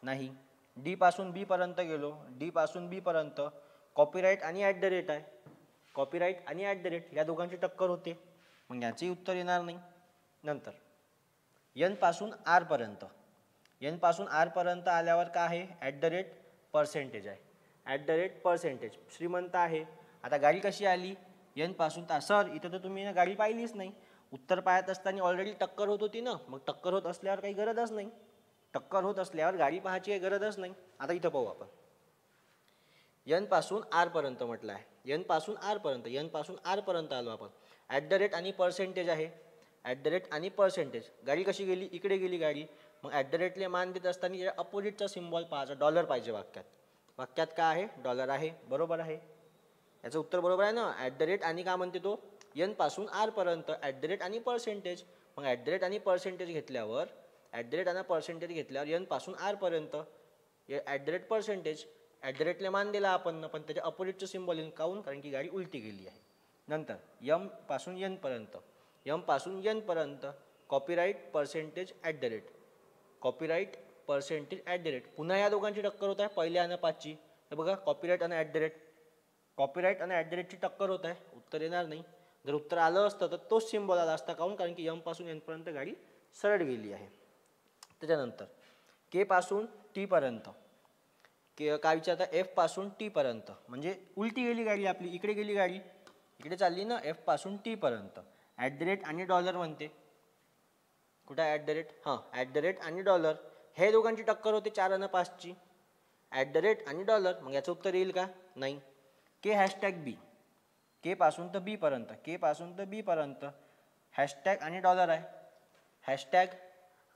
नाही. डी पासून बी पर्यंत गेलो, डी पासून बी पर्यंत कॉपीराईट आणि ॲट द रेट आहे, कॉपीराईट आणि ॲट द रेट या दोघांची टक्कर होते, मग याचंही उत्तर येणार नाही. नंतर एन पासून आर पर्यंत, एन पासून आर पर्यंत आल्यावर काय आहे? ॲट द रेट पर्सेंटेज आहे, ॲट द रेट पर्सेंटेज श्रीमंत आहे. आता गाडी कशी आली? एन पासून सर इथं तर तुम्ही ना गाडी पाहिलीच नाही. उत्तर पाहत असताना ऑलरेडी टक्कर होत होती ना, मग टक्कर होत असल्यावर काही गरजच नाही, टक्कर होत असल्यावर गाडी पाहायची काही गरजच नाही. आता इथं पाहू आपण. एन पासून आर पर्यंत म्हटलं आहे, एन पासून आर पर्यंत, एन पासून आर पर्यंत आलो आपण. ॲट द रेट आणि पर्सेंटेज आहे, ॲट द रेट आणि पर्सेंटेज. गाडी कशी गेली? इकडे गेली गाडी, मग ॲट द रेटले मान देत असताना या अपोजिटचा सिम्बॉल पाहायचा, डॉलर पाहिजे वाक्यात. वाक्यात काय आहे? डॉलर आहे, बरोबर आहे. याचं उत्तर बरोबर आहे ना. ॲट द रेट आणि का म्हणते तो? एन पासून आर पर्यंत, ॲट द रेट आणि पर्सेंटेज. मग ॲट द रेट आणि पर्सेंटेज घेतल्यावर, ॲट द रेट आणि पर्सेंटेज घेतल्यावर एन पासून आर पर्यंत at the rate percentage, at the रेटले मान दिला आपण, पण त्याच्या अपोजिटचं सिम्बॉल येऊन काऊन? कारण की गाडी उलटी गेली आहे. नंतर यम पासून एन पर्यंत, यम पासून एन पर्यंत copyright percentage at the rate, copyright percentage at the rate. पुन्हा या दोघांची टक्कर होत आहे, पहिल्या आणि पाचची. हे बघा, कॉपीराईट आणि ॲट द रेट, कॉपीराईट आणि ॲट द रेटची टक्कर होत आहे, उत्तर येणार नाही. जर उत्तर आलं असतं तर तोच सिम्बॉल आला असता, काऊन? कारण की यम पासून एन पर्यंत गाडी सरळ गेली आहे. त्याच्यानंतर के पासून टी पर्यंत, के काय विचारता? एफ पासून टी पर्यंत, म्हणजे उलटी गेली गाडी आपली, इकडे गेली गाडी, इकडे चालली ना, एफ पासून टी पर्यंत. ॲट द रेट आणि डॉलर म्हणते, कुठं ॲट द रेट? हां, ॲट द रेट आणि डॉलर, हे दोघांची टक्कर होते 4 आणि 5ची. ॲट द रेट आणि डॉलर, मग याचं उत्तर येईल का? नाही. के हॅशटॅग बी, के पासून तर बी पर्यंत, के पासून तर बी पर्यंत हॅशटॅग आणि डॉलर आहे, हॅशटॅग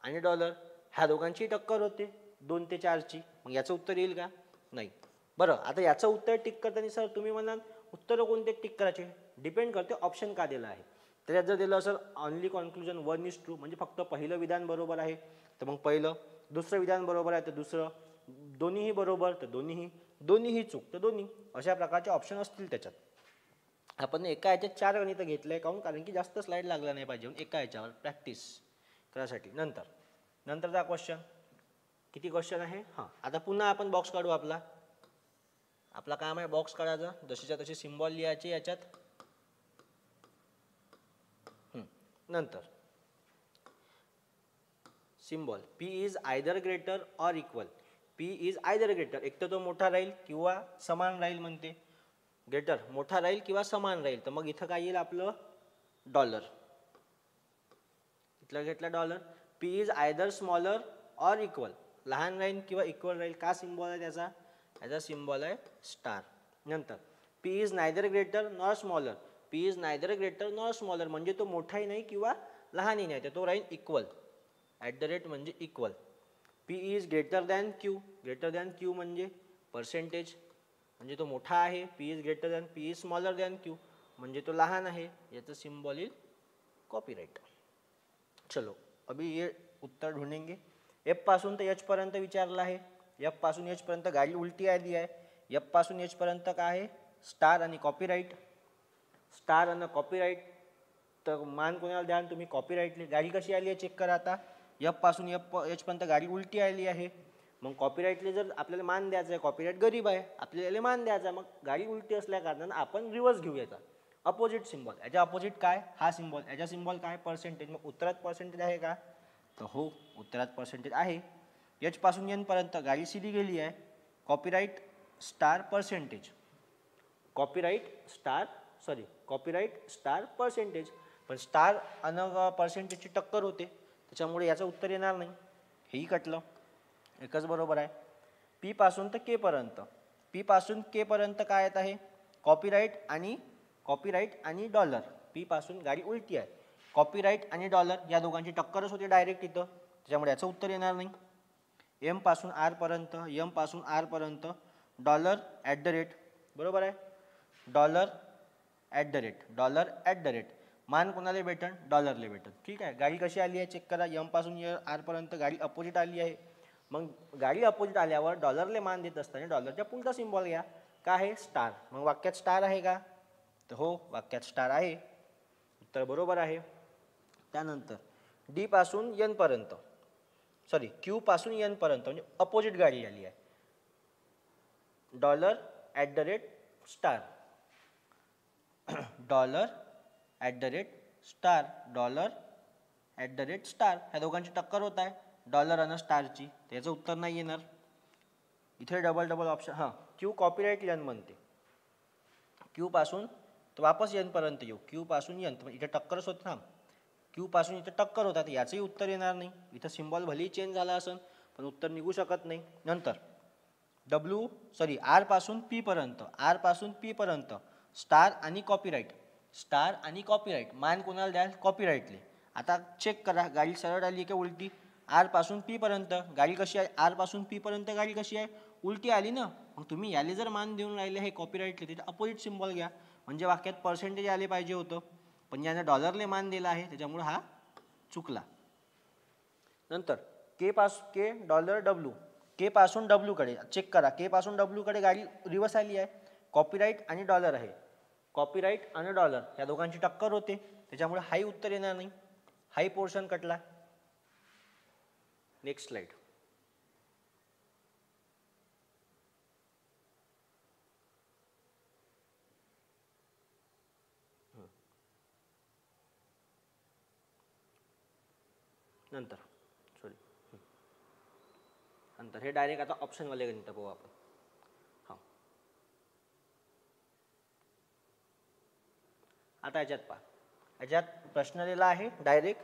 आणि डॉलर ह्या दोघांची टक्कर होते 2 ते 4ची, मग याचं उत्तर येईल का? नाही. बरं, आता याचं उत्तर टिक करताना सर तुम्ही म्हणाल उत्तर कोणते टिक करायचे? डिपेंड करते ऑप्शन का दिलं आहे. त्याच्यात जर दिलं असेल ऑनली कॉन्क्लुजन 1 इज ट्रू, म्हणजे फक्त पहिलं विधान बरोबर आहे तर मग पहिलं, दुसरं विधान बरोबर आहे तर दुसरं, दोन्हीही बरोबर तर दोन्हीही, दोन्हीही चूक तर दोन्ही, अशा प्रकारचे ऑप्शन असतील त्याच्यात. आपण एका ह्याच्यात 4 गणितं घेतलंय, काऊन? कारण की जास्त स्लाईड लागला नाही पाहिजे एका ह्याच्यावर प्रॅक्टिस करायसाठी. नंतरचा क्वेश्चन, किती क्वेश्चन आहे? हां, आता पुन्हा आपण बॉक्स काढू. आपला काम आहे बॉक्स काढायचा, जशीच्या तशी सिम्बॉल लिहायचे याच्यात. नंतर symbol P is either greater or equal, P is either greater, एक तर तो मोठा राहील किंवा समान राहील म्हणते. ग्रेटर मोठा राहील किंवा समान राहील, तर मग इथं काय येईल आपलं? डॉलर. इथलं घेतला dollar. P is either smaller or equal, लहान राहील किंवा इक्वल राहील. का सिम्बॉल आहे त्याचा? याचा सिम्बॉल आहे स्टार. नंतर P is neither greater nor smaller, P is neither greater nor smaller, म्हणजे तो मोठाही नाही किंवा लहानही नाही, तर तो राहील इक्वल. ॲट द रेट म्हणजे equal. P is greater than Q, greater than Q म्हणजे पर्सेंटेज, म्हणजे तो मोठा आहे. P is greater than, P is smaller than Q म्हणजे तो लहान आहे. याचं सिम्बॉल येईल कॉपीराइट. चलो अभी ये उत्तर ढूंढेंगे. एफ पासून तर एच पर्यंत विचारलं आहे. एफ पासून एच पर्यंत गाडी उलटी आली आहे. एफ पासून एच पर्यंत काय आहे? स्टार आणि कॉपीराइट. स्टार आणि कॉपीराइट, तर मान कोणाला द्याल तुम्ही? कॉपीराइटली. गाडी कशी आली आहे चेक करा आता. एफ पासून एच पर्यंत गाडी उलटी आली आहे, मग कॉपीराइटले जर आपल्याला मान द्यायचा आहे, कॉपीराइट गरीब आहे, आपल्याला मान द्यायचा, मग गाडी उलटी असल्या कारणानं आपण रिव्हर्स घेऊ याचा अपोजिट सिम्बॉल. याच्या अपोजिट काय? हा सिम्बॉल. याचा सिम्बॉल काय? पर्सेंटेज. मग उत्तरात पर्सेंटेज आहे का? तर हो, उत्तरात पर्सेंटेज आहे. एच पासून एन पर्यंत गाडी सीधी गेली आहे. Copyright star percentage, copyright star percentage, पण स्टार आणि पर्सेंटेजची टक्कर होते, त्याच्यामुळे याचं उत्तर येणार नाही. हेही कटलं, एकच बरोबर आहे. पी पासून तर के पर्यंत, पी पासून के पर्यंत काय येत आहे? कॉपीराइट आणि डॉलर. पी पासून गाडी उलटी आहे, कॉपीराइट आणि डॉलर या दोघांची टक्करच होते डायरेक्ट इथं, त्याच्यामुळे याचं उत्तर येणार नाही. एम पासून आर पर्यंत, एम पासून आर पर्यंत डॉलर ॲट द रेट, बरोबर आहे. डॉलर ॲट द रेट, मान कोणाला भेटन, डॉलरला भेटन. ठीक आहे. गाडी कशी आली आहे चेक करा. एम पासून आर पर्यंत गाडी अपोजिट आली आहे. मग गाडी अपोजिट आल्यावर डॉलरले मान देत असताना डॉलरच्या पुढचा सिम्बॉल घ्या. काय आहे, स्टार. मग वाक्यात स्टार आहे का, तर हो वाक्यात स्टार आहे. उत्तर बरोबर आहे. त्यानंतर डी पासून एन पर्यंत, सॉरी क्यू पासून एन पर्यंत म्हणजे अपोजिट गाडी आली आहे. Dollar at the rate star, dollar at the rate star, dollar at the rate star. ह्या दोघांची टक्कर होत आहे डॉलर आणि स्टारची. त्याचं उत्तर नाही येणार. इथे डबल डबल ऑप्शन. हां, क्यू कॉपीराईट एन म्हणते. क्यू पासून तर वापस एन पर्यंत येऊ. क्यू पासून एन, इथे टक्करच होत ना. क्यू पासून इथे टक्कर होतात, याचंही उत्तर येणार नाही. इथं सिम्बॉल भलेही चेंज झाला असेल पण उत्तर निघू शकत नाही. नंतर आर पासून पी पर्यंत, आर पासून पी पर्यंत स्टार आणि कॉपीराईट, स्टार आणि कॉपीराईट. मान कोणाला द्याल, कॉपीराईटले. आता चेक करा गाडी सरळ आली का उलटी. आर पासून पी पर्यंत गाडी कशी आहे, आर पासून पी पर्यंत गाडी कशी आहे, उलटी आली ना. मग तुम्ही याले जर मान देऊन राहिले हे कॉपीराईटले, तिथे अपोजिट सिम्बॉल घ्या. म्हणजे वाक्यात पर्सेंटेज आले पाहिजे होतं, पण याने डॉलरले मान दिला आहे त्याच्यामुळे हा चुकला. नंतर के डॉलर डब्ल्यू, के पासून डब्ल्यू कडे चेक करा. के पासून डब्ल्यू कडे गाडी रिवर्स आली आहे. कॉपीराईट आणि डॉलर आहे. कॉपीराईट आणि डॉलर या दोघांची टक्कर होते, त्याच्यामुळे हाही उत्तर येणार नाही. हाही पोर्शन कटला. Next slide. नंतर हे डायरेक्ट आता ऑप्शनवाले गणित पाहू आपण. हां, आता याच्यात पहा. याच्यात प्रश्न दिला आहे डायरेक्ट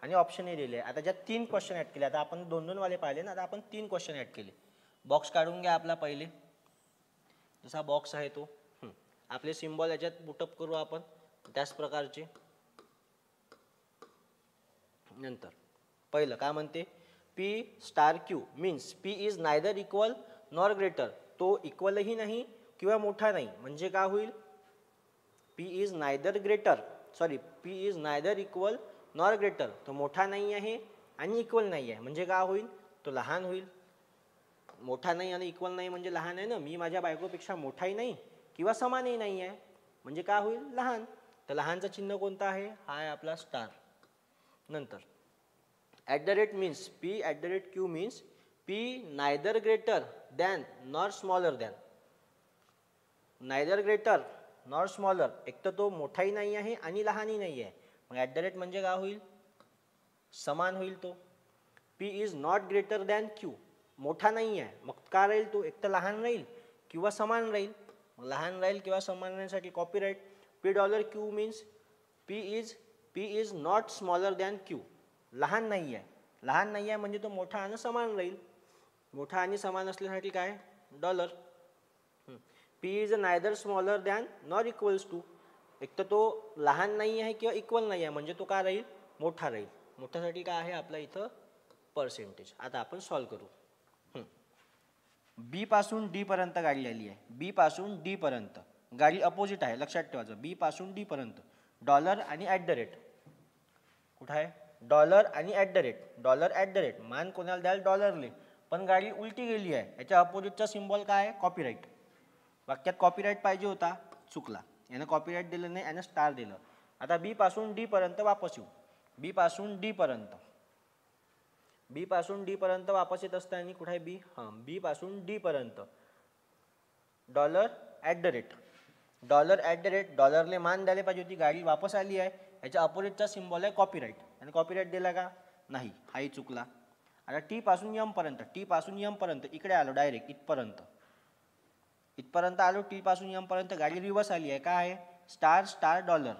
आणि ऑप्शनही दिले आहे. आता ज्यात 3 क्वेश्चन ॲड केले. आता आपण 2-2 वाले पाहिले ना, आता आपण 3 क्वेश्चन ॲड केले. बॉक्स काढून घ्या आपला पहिले. जसा बॉक्स आहे तो. आपले सिम्बॉल याच्यात पुटअप करू आपण त्याच प्रकारचे. नंतर पहिलं काय म्हणते, P star Q means P is neither equal nor greater. तो इक्वलही नाही किंवा मोठा नाही. म्हणजे काय होईल, P is neither greater, sorry P is neither equal nor greater. तो मोठा नाही आहे आणि इक्वल नाही आहे. म्हणजे काय होईल, तो लहान होईल. मोठा नाही आणि इक्वल नाही म्हणजे लहान आहे ना. मी माझ्या बायकोपेक्षा मोठाही नाही किंवा समानही नाही आहे, म्हणजे काय होईल, लहान. तर लहानचं चिन्ह कोणतं आहे, हा आहे आपला स्टार. नंतर at the rate means P at the rate Q means P neither greater than nor smaller than. Neither greater nor smaller, एक तर तो मोठाही नाही आहे आणि लहानही नाही आहे. मग ॲट द रेट म्हणजे काय होईल, समान होईल तो. P is not greater than Q, मोठा नाही आहे, मग का राहील तो, एक तर लहान राहील किंवा समान राहील. मग लहान राहील किंवा समान राहण्यासाठी copyright. P dollar Q means P is not smaller than Q. लहान नाही आहे, लहान नाही आहे म्हणजे तो मोठा आणि समान राहील. मोठा आणि समान असल्यासाठी काय, dollar. P is neither smaller than nor equals to. एक तर तो लहान नाही आहे किंवा इक्वल नाही आहे म्हणजे तो काय राहील, मोठा राहील. मोठ्यासाठी काय आहे आपल्या इथं, पर्सेंटेज. आता आपण सॉल्व करू. बी पासून डी पर्यंत गाडी आली आहे. बी पासून डी पर्यंत गाडी अपोजिट आहे, लक्षात ठेवायचं. बी पासून डी पर्यंत डॉलर आणि ॲट द रेट. कुठं आहे, डॉलर आणि at the rate. Dollar at the rate, मान कोणाला द्याल, डॉलरले. पण गाडी उलटी गेली आहे, याच्या अपोजिटचा सिम्बॉल काय आहे, कॉपीराईट. वाक्यात कॉपीराईट पाहिजे होता, चुकला. यानं कॉपीराईट दिलं नाही, यानं स्टार दिलं. आता बी पासून डी पर्यंत वापस येऊ. बी पासून डी पर्यंत, बी पासून डी पर्यंत वापस येत असताना कुठे आहे बी, हां बी पासून डी पर्यंत dollar at the rate. Dollar at the rate, डॉलरले मान द्यायला पाहिजे होती, गाडी वापस आली आहे. याच्या अपोजिटचा सिम्बॉल आहे कॉपीराईट, आणि कॉपीराईट दिला का, नाही, हाही चुकला. आता टी पासून एम पर्यंत, टी पासून एम पर्यंत इकडे आलो डायरेक्ट इथपर्यंत. इथपर्यंत आलो, टी पासून एम पर्यंत गाडी रिवर्स आली आहे. काय आहे, स्टार स्टार डॉलर.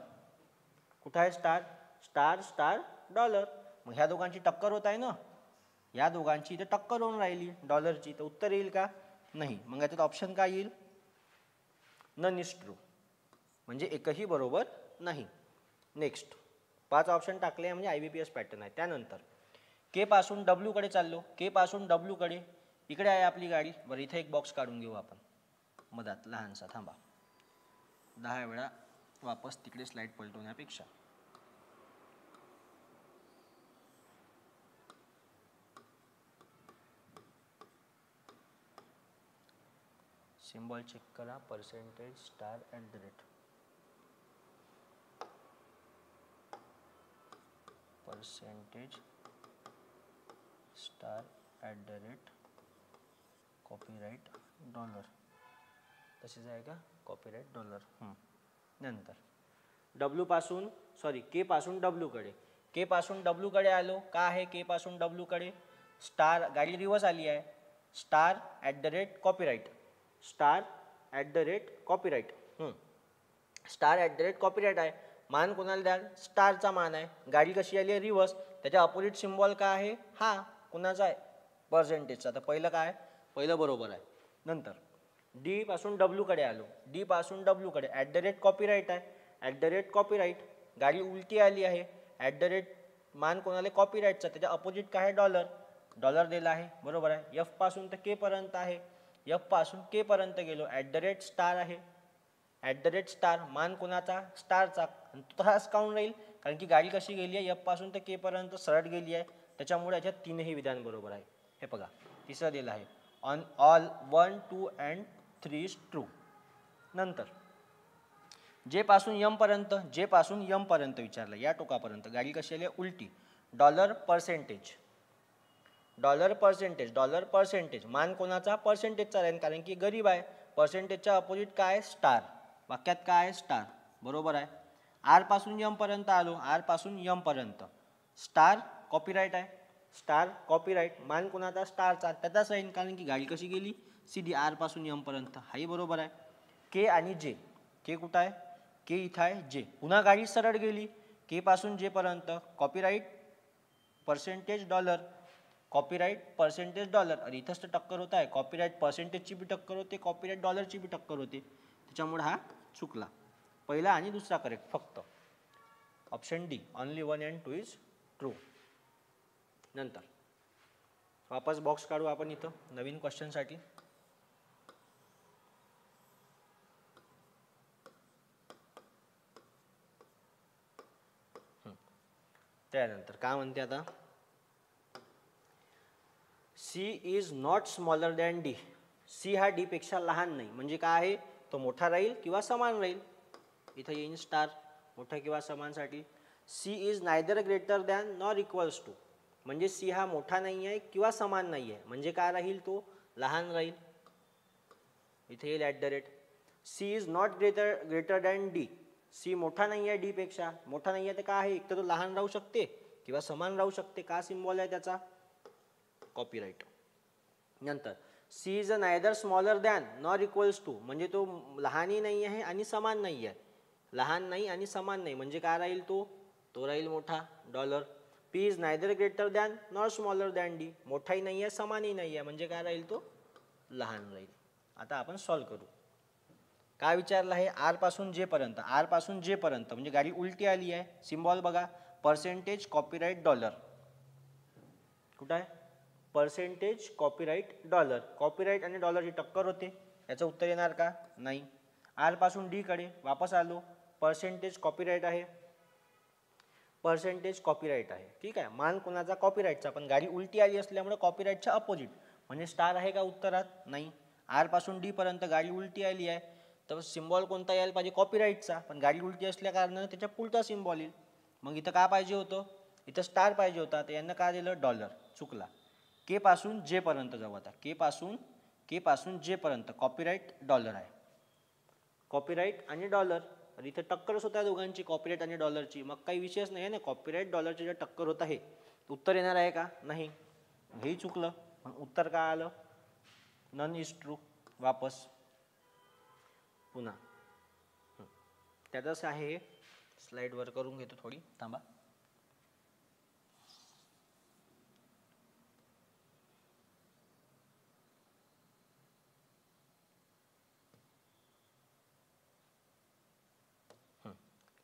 कुठं आहे स्टार, स्टार स्टार डॉलर. मग ह्या दोघांची टक्कर होत आहे ना, या दोघांची इथे टक्कर होऊन राहिली डॉलरची. तर उत्तर येईल का, नाही. मग याच्यात ऑप्शन काय येईल, नन इज ट्रू, म्हणजे एकही बरोबर नाही. नेक्स्ट 5 ऑप्शन टाकले म्हणजे IBPS पॅटर्न आहे. त्यानंतर के पासून डब्ल्यू कडे चाललो. के पासून डब्ल्यू कडे इकडे आहे आपली गाडी. बरं, इथे एक बॉक्स काढून घेऊ आपण मधात लहानसा. थांबा, 10 वेळा वापस तिकडे स्लाइड पलटवण्यापेक्षा. सिम्बॉल चेक करा, percentage star at the rate, percentage star at the rate copyright dollar, तसेच आहे का कॉपीराइट डॉलर. नंतर डब्ल्यू पासून के पासून डब्ल्यूकडे, के पासून डब्ल्यूकडे आलो, का आहे के पासून डब्ल्यूकडे, स्टार गाडी रिवर्स आली आहे, star at the rate copyright, star at the rate copyright, star at the rate copyright आहे. मान कोणाला द्याल, स्टारचा मान आहे. गाडी कशी आली आहे रिवर्स, त्याच्या अपोजिट सिम्बॉल काय आहे, हा कोणाचा आहे पर्सेंटेजचा. तर पहिलं काय, पहिलं बरोबर आहे. नंतर डी पासून डब्ल्यूकडे आलो, डी पासून डब्ल्यूकडे ॲट द रेट कॉपीराइट आहे, ॲट द रेट कॉपीराइट, गाडी उलटी आली आहे, ॲट द रेट मान कोणाला कॉपीराइटचा, त्याच्या अपोजिट काय आहे डॉलर, डॉलर दिला आहे बरोबर आहे. एफ पासून तर के पर्यंत आहे, एफ पासून के पर्यंत गेलो, ॲट द रेट स्टार आहे, ॲट द रेट स्टार, मान कोणाचा स्टारचा, तसाच काउंट राहील कारण की गाडी कशी गेली आहे एफ पासून तर के पर्यंत सरळ गेली आहे, त्याच्यामुळे याच्यात तीनही विधान बरोबर आहे. हे बघा तिसरं दिलं आहे, on all 1, 2 and 3 is true. नंतर जे पासून यम पर्यंत, जे पासून यम पर्यंत विचारलं, या टोकापर्यंत गाडी कशी आली उलटी, dollar percentage, dollar percentage, dollar percentage, मान कोणाचा पर्सेंटेजचा राहील कारण की गरीब आहे, पर्सेंटेजच्या अपोजिट काय स्टार, वाक्यात काय आहे स्टार बरोबर आहे. आर पासून यम पर्यंत आलो, आर पासून यम पर्यंत, स्टार कॉपीराइट आहे, स्टार कॉपीराइट, मान कोणाचा स्टारचा, त्याचाच राहील कारण की गाडी कशी गेली सीधी आर पासून यम पर्यंत, हाही बरोबर आहे. के आणि जे, के कुठं आहे, के इथं आहे, जे पुन्हा गाडी सरळ गेली, के पासून जे पर्यंत copyright percentage dollar, copyright percentage dollar, आणि इथंच तर टक्कर होत आहे, कॉपीराइट पर्सेंटेजची बी टक्कर होते, कॉपीराइट डॉलरची बी टक्कर होते, त्याच्यामुळे हा चुकला. पहिला आणि दुसरा करेक्ट, फक्त option D only 1 and 2 is true. नंतर वापस बॉक्स काढू आपण इथं नवीन क्वेश्चनसाठी. त्यानंतर काय म्हणते आता, C is not smaller than D, C हा डी पेक्षा लहान नाही, म्हणजे काय आहे तो मोठा राहील किंवा समान राहील, इथं येईन स्टार मोठा किंवा समानसाठी. C is neither greater than nor equals to, म्हणजे सी हा मोठा नाही आहे किंवा समान नाही आहे, म्हणजे काय राहील तो लहान राहील, इथे येईल at the rate. C is not greater than D, C मोठा नाही आहे डी पेक्षा, मोठा नाही आहे तर काय आहे, एक तर तो लहान राहू शकते किंवा समान राहू शकते, का सिम्बॉल आहे त्याचा कॉपीराइट. नंतर C is a neither smaller than nor equals to, म्हणजे तो लहानही नाही आहे आणि समान नाही आहे, लहान नाही आणि समान नाही, म्हणजे काय राहील तो राहील मोठा dollar. P is neither greater than nor smaller than D, मोठाही नाही आहे समानही नाही आहे, म्हणजे काय राहील तो लहान राहील. आता आपण सॉल्व करू. काय विचारलं आहे, आर पासून जे पर्यंत, आर पासून जे पर्यंत म्हणजे गाडी उलटी आली आहे, सिम्बॉल बघा पर्सेंटेज कॉपीराइट डॉलर, कुठं आहे पर्सेंटेज कॉपीराइट डॉलर, कॉपीराइट आणि डॉलरची टक्कर होते, याचं उत्तर येणार का नाही. आर पासून डी कडे वापस आलो, पर्सेंटेज कॉपीराइट आहे, पर्सेंटेज कॉपीराइट आहे, ठीक आहे, मान कोणाचा कॉपीराइटचा, पण गाडी उलटी आली असल्यामुळे कॉपीराइटच्या अपोजिट, म्हणजे स्टार आहे का उत्तरात नाही. आर पासून डी पर्यंत गाडी उलटी आली आहे, तर सिम्बॉल कोणता यायला पाहिजे कॉपीराइटचा, पण गाडी उलटी असल्या कारणाने त्याच्या पुढचा सिम्बॉल येईल, मग इथं काय पाहिजे होतं, इथं स्टार पाहिजे होता, तर यांना काय दिलं डॉलर, चुकला. के पासून जे पर्यंत जाऊ आता, के पासून जे पर्यंत कॉपीराइट डॉलर आहे, कॉपीराइट आणि डॉलर, आणि इथे टक्करच होता दोघांची कॉपीराइट आणि डॉलरची, मग काही विषयच नाही आहे ना, कॉपीराइट डॉलरची जे टक्कर होत आहे उत्तर येणार आहे का नाही, हेही चुकलं, मग उत्तर काय आलं नन इज ट्रू. वापस पुन्हा त्यातच आहे, स्लाइड वर करून घेतो थोडी थांबा.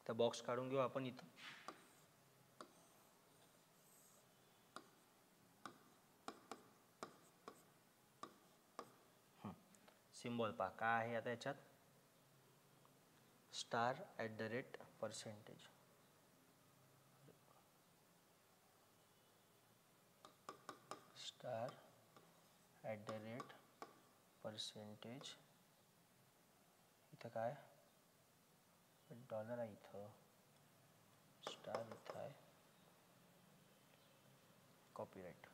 तर बॉक्स काढून घेऊ आपण इथं. सिम्बॉल पहा काय आहे आता याच्यात, star at the rate percentage, star at the rate percentage इथं काय डॉलर आहे, इथं स्टार इथं आहे, कॉपीराइट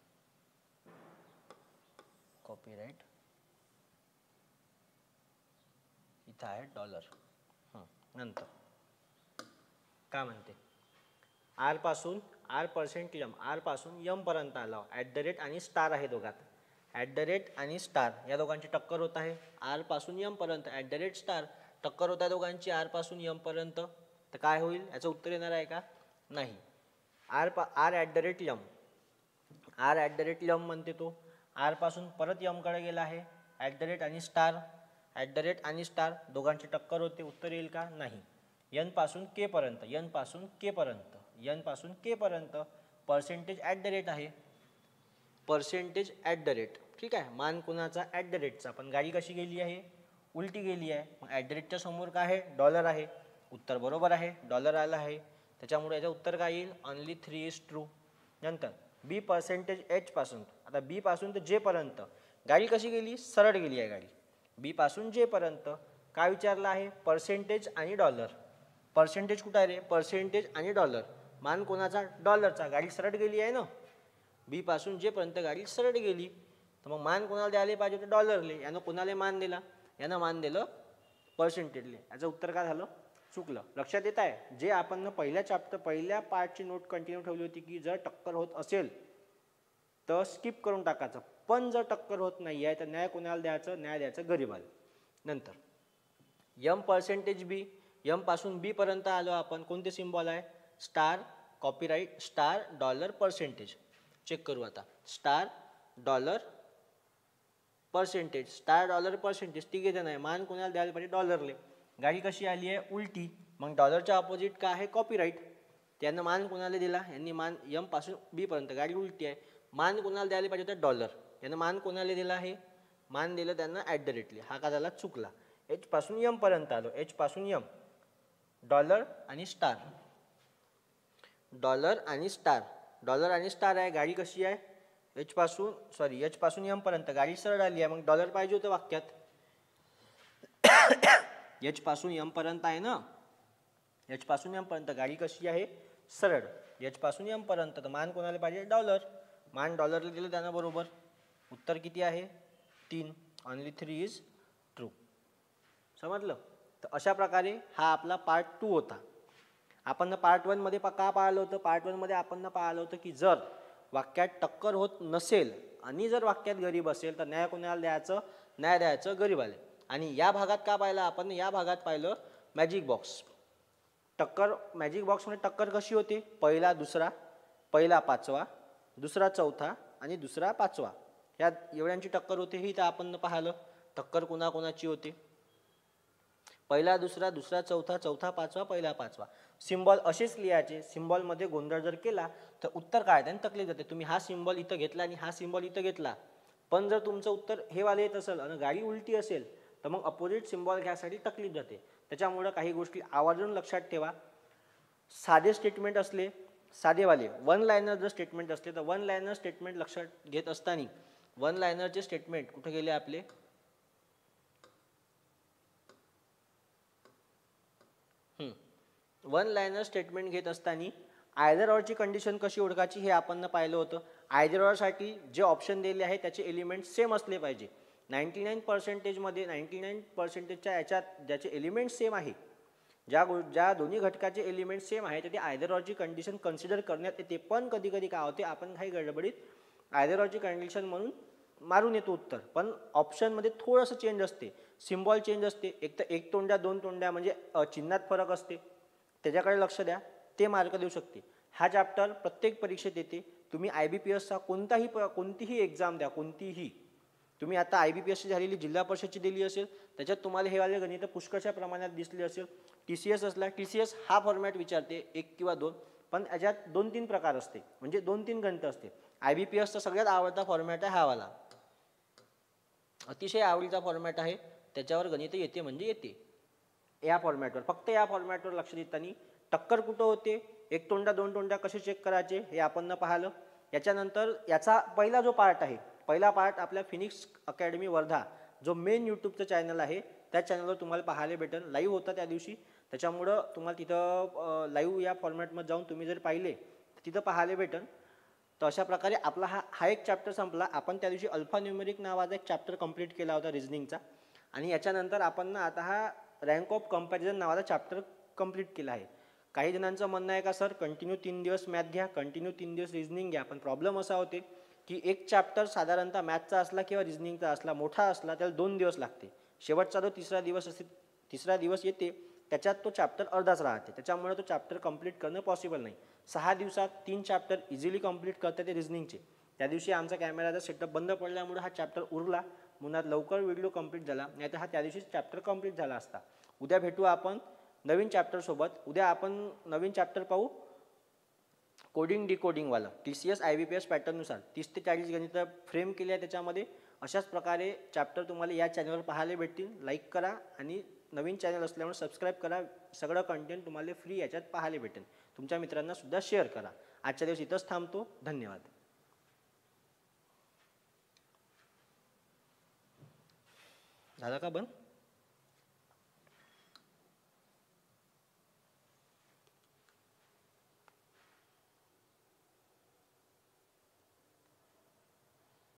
इथं आहे डॉलर. नंतर काय म्हणते, आर पासून आर पासून एम पर्यंत आला, @ आणि स्टार आहे दोघात. @ आणि स्टार या दोघांची टक्कर होत आहे. आर पासून एम पर्यंत @ स्टार टक्कर होत आहे दोघांची आर पासून एम पर्यंत. तर काय होईल, याचं उत्तर येणार आहे का, नाही. आर @ एम म्हणते तो, आर पासून परत एम कडे गेला आहे, @ आणि स्टार दोघांची टक्कर होते, उत्तर येईल का, नाही. एन पासून के पर्यंत पर्सेंटेज @ आहे, ठीक आहे. मान कुणाचा, @चा, पण गाडी कशी गेली आहे, उलटी गेली आहे. मग @च्या समोर काय आहे, डॉलर आहे. उत्तर बरोबर आहे, डॉलर आला आहे. त्याच्यामुळे याचं उत्तर काय येईल, ओनली 3 इज ट्रू. नंतर बी % पासून, आता बी पासून तर जे पर्यंत गाडी कशी गेली, सरळ गेली आहे गाडी. बी पासून जे पर्यंत काय विचारलं आहे, पर्सेंटेज आणि डॉलर. पर्सेंटेज कुठं आहे रे, पर्सेंटेज आणि डॉलर. मान कोणाचा, डॉलरचा. गाडी सरळ गेली आहे ना, बी पासून जे पर्यंत गाडी सरळ गेली, तर मग मान कोणाला द्यायला पाहिजे होतं, डॉलरले. यानं कोणाला मान दिला, यानं मान दिलं पर्सेंटेजले. याचं उत्तर काय झालं, चुकलं. लक्षात येत आहे, जे आपण पहिल्या पार्टची नोट कंटिन्यू ठेवली होती की जर टक्कर होत असेल तर स्किप करून टाकायचं, पण जर टक्कर होत नाही आहे तर न्याय कोणाला द्यायचं, न्याय द्यायचं गरीबाला. नंतर %B, एम पासून बी पर्यंत आलो आपण, कोणते सिम्बॉल आहे, star, copyright, star, dollar, percentage. Check करू आता, star, dollar, percentage, star, dollar, percentage तिघे जण आहे. मान कोणाला द्यायला पाहिजे, डॉलरले. गाडी कशी आली आहे, उलटी. मग डॉलरच्या ऑपोजिट काय आहे, कॉपीराइट. त्यानं मान कोणाला दिला, यांनी मान एम पासून बी पर्यंत गाडी उलटी आहे, मान कोणाला द्यायला पाहिजे होतं, डॉलर. यानं मान कोणाला दिला आहे, मान दिलं त्यांना @. हा का झाला, चुकला. एच पासून एम पर्यंत आलो, एच पासून एम, डॉलर आणि स्टार, डॉलर आणि स्टार आहे. गाडी कशी आहे, एच पासून एम पर्यंत गाडी सरळ आली आहे, मग डॉलर पाहिजे होतं वाक्यात. एच पासून एम पर्यंत आहे ना, एच पासून एम पर्यंत गाडी कशी आहे, सरळ. एच पासून एम पर्यंत, तर मान कोणाला पाहिजे, डॉलर. मान डॉलरला दिलं त्यानं बरोबर. उत्तर किती आहे, 3. Only 3 is true. समजलं. तर अशा प्रकारे हा आपला पार्ट 2 होता. आपण पार्ट 1 मध्ये का पाहिलं होतं, पार्ट 1 मध्ये आपण पाहिलं होतं की जर वाक्यात टक्कर होत नसेल आणि जर वाक्यात गरीब असेल तर न्याय कोणाला द्यायचं, न्याय द्यायचं गरीबाला. आणि या भागात का पाहिलं आपण, या भागात पाहिलं मॅजिक बॉक्स. टक्कर, मॅजिक बॉक्समध्ये टक्कर कशी होती, पहिला दुसरा, पहिला पाचवा, दुसरा चौथा आणि दुसरा पाचवा, या एवढ्यांची टक्कर होते. ही तर आपण पाहिलं टक्कर कोणाकोणाची होती, पहिला दुसरा, दुसरा चौथा, चौथा पाचवा, पहिला पाचवा. सिम्बॉल असेच लिहायचे. सिम्बॉलमध्ये गोंधळ जर केला तर उत्तर काय त्याने तकलीफ जाते. तुम्ही हा सिम्बॉल इथं घेतला आणि हा सिम्बॉल इथं घेतला, पण जर तुमचं उत्तर हे वाले येत असेल आणि गाडी उलटी असेल तर मग अपोजिट सिम्बॉल घ्यायसाठी तकलीफ जाते. त्याच्यामुळं काही गोष्टी आवर्जून लक्षात ठेवा. साधे स्टेटमेंट असले, साधेवाले वन लायनर जर स्टेटमेंट असले तर वन लायनर स्टेटमेंट लक्षात घेत असताना वन लायनरचे स्टेटमेंट कुठे गेले आपले, वन लायनर स्टेटमेंट घेत असताना आयदर ऑरची कंडिशन कशी ओळखायची हे आपण पाहिलं होतं. आयदर ऑरसाठी जे ऑप्शन दिले आहे त्याचे एलिमेंट सेम असले पाहिजे. 99% 99%च्या याच्यात ज्याचे एलिमेंट सेम आहे, ज्या दोन्ही घटकाचे एलिमेंट सेम आहे ते आयदर ऑरची कंडिशन कन्सिडर करण्यात येते. पण कधी कधी काय होते, आपण काही गडबडीत आयदर ऑरची कंडिशन म्हणून मारून येतो उत्तर, पण ऑप्शनमध्ये थोडंसं चेंज असते, सिम्बॉल चेंज असते. एक तर एक तोंड्या दोन तोंड्या म्हणजे चिन्हात फरक असते, त्याच्याकडे लक्ष द्या, ते मार्क देऊ शकते. हा चॅप्टर प्रत्येक परीक्षेत येते. तुम्ही IBPSचा कोणतीही एक्झाम द्या, कोणतीही. तुम्ही आता IBPSची झालेली जिल्हा परिषदची दिली असेल त्याच्यात तुम्हाला हे वाले गणित पुष्कळशा प्रमाणात दिसले असेल. TCS असला, TCS हा फॉर्मॅट विचारते 1 किंवा 2, पण याच्यात 2-3 प्रकार असते, म्हणजे 2-3 गणित असते. IBPSचा सगळ्यात आवडता फॉर्मॅट आहे हा वाला, अतिशय आवडीचा फॉर्मॅट आहे. त्याच्यावर गणित येते म्हणजे येते. या फॉर्मॅटवर, फक्त या फॉर्मॅटवर लक्ष देताना टक्कर कुठं होते, एक तोंडा दोन तोंडा कसे चेक करायचे हे आपण पाहिलं. याच्यानंतर याचा पहिला जो पार्ट आहे, पहिला पार्ट आपल्या फिनिक्स अकॅडमी वर्धा जो मेन यूट्यूबचं चॅनल आहे त्या चॅनलवर तुम्हाला पाहायला भेटेल. लाईव्ह होता त्या दिवशी, त्याच्यामुळं तुम्हाला तिथं लाईव्ह या फॉर्मॅटमध्ये जाऊन तुम्ही जर पाहिले तर तिथं पाहायला भेटेल. तर अशा प्रकारे आपला हा एक चॅप्टर संपला. आपण त्या दिवशी अल्फा न्यूमेरिक नावाचा एक चॅप्टर कंप्लीट केला होता रिझनिंगचा, आणि याच्यानंतर आपण ना आता हा रँक ऑफ कंपॅरिझन नावाचा चॅप्टर कंप्लीट केला आहे. काही जणांचं म्हणणं आहे का सर कंटिन्यू 3 दिवस मॅथ घ्या, कंटिन्यू 3 दिवस रिझनिंग घ्या, पण प्रॉब्लेम असा होते की एक चॅप्टर साधारणतः मॅथचा असला किंवा रिझनिंगचा असला मोठा असला त्याला 2 दिवस लागते. शेवटचा जो तिसरा दिवस येते त्याच्यात तो चॅप्टर अर्धाच राहते, त्याच्यामुळे तो चॅप्टर कंप्लीट करणं पॉसिबल नाही. 6 दिवसात 3 चॅप्टर इझिली कंप्लीट करता ते रिझनिंगचे. त्या दिवशी आमचा कॅमेराचा सेटअप बंद पडल्यामुळे हा चॅप्टर उरला, म्हणून आज लवकर व्हिडिओ कंप्लीट झाला, नाही तर हा त्या दिवशी चॅप्टर कंप्लीट झाला असता. उद्या भेटू आपण नवीन चॅप्टरसोबत. उद्या आपण नवीन चॅप्टर पाहू कोडिंग डिकोडिंगवाला, TCS IBPS पॅटर्ननुसार 30 ते 40 गणितं फ्रेम केली आहे त्याच्यामध्ये. अशाच प्रकारे चॅप्टर तुम्हाला या चॅनलवर पाहायला भेटतील. लाईक करा आणि नवीन चॅनल असल्यामुळे सबस्क्राईब करा. सगळं कंटेंट तुम्हाला फ्री याच्यात पाहायला भेटेल. तुमच्या मित्रांना सुद्धा शेअर करा. आजच्या दिवस इथंच थांबतो. धन्यवाद. झालं का बंद?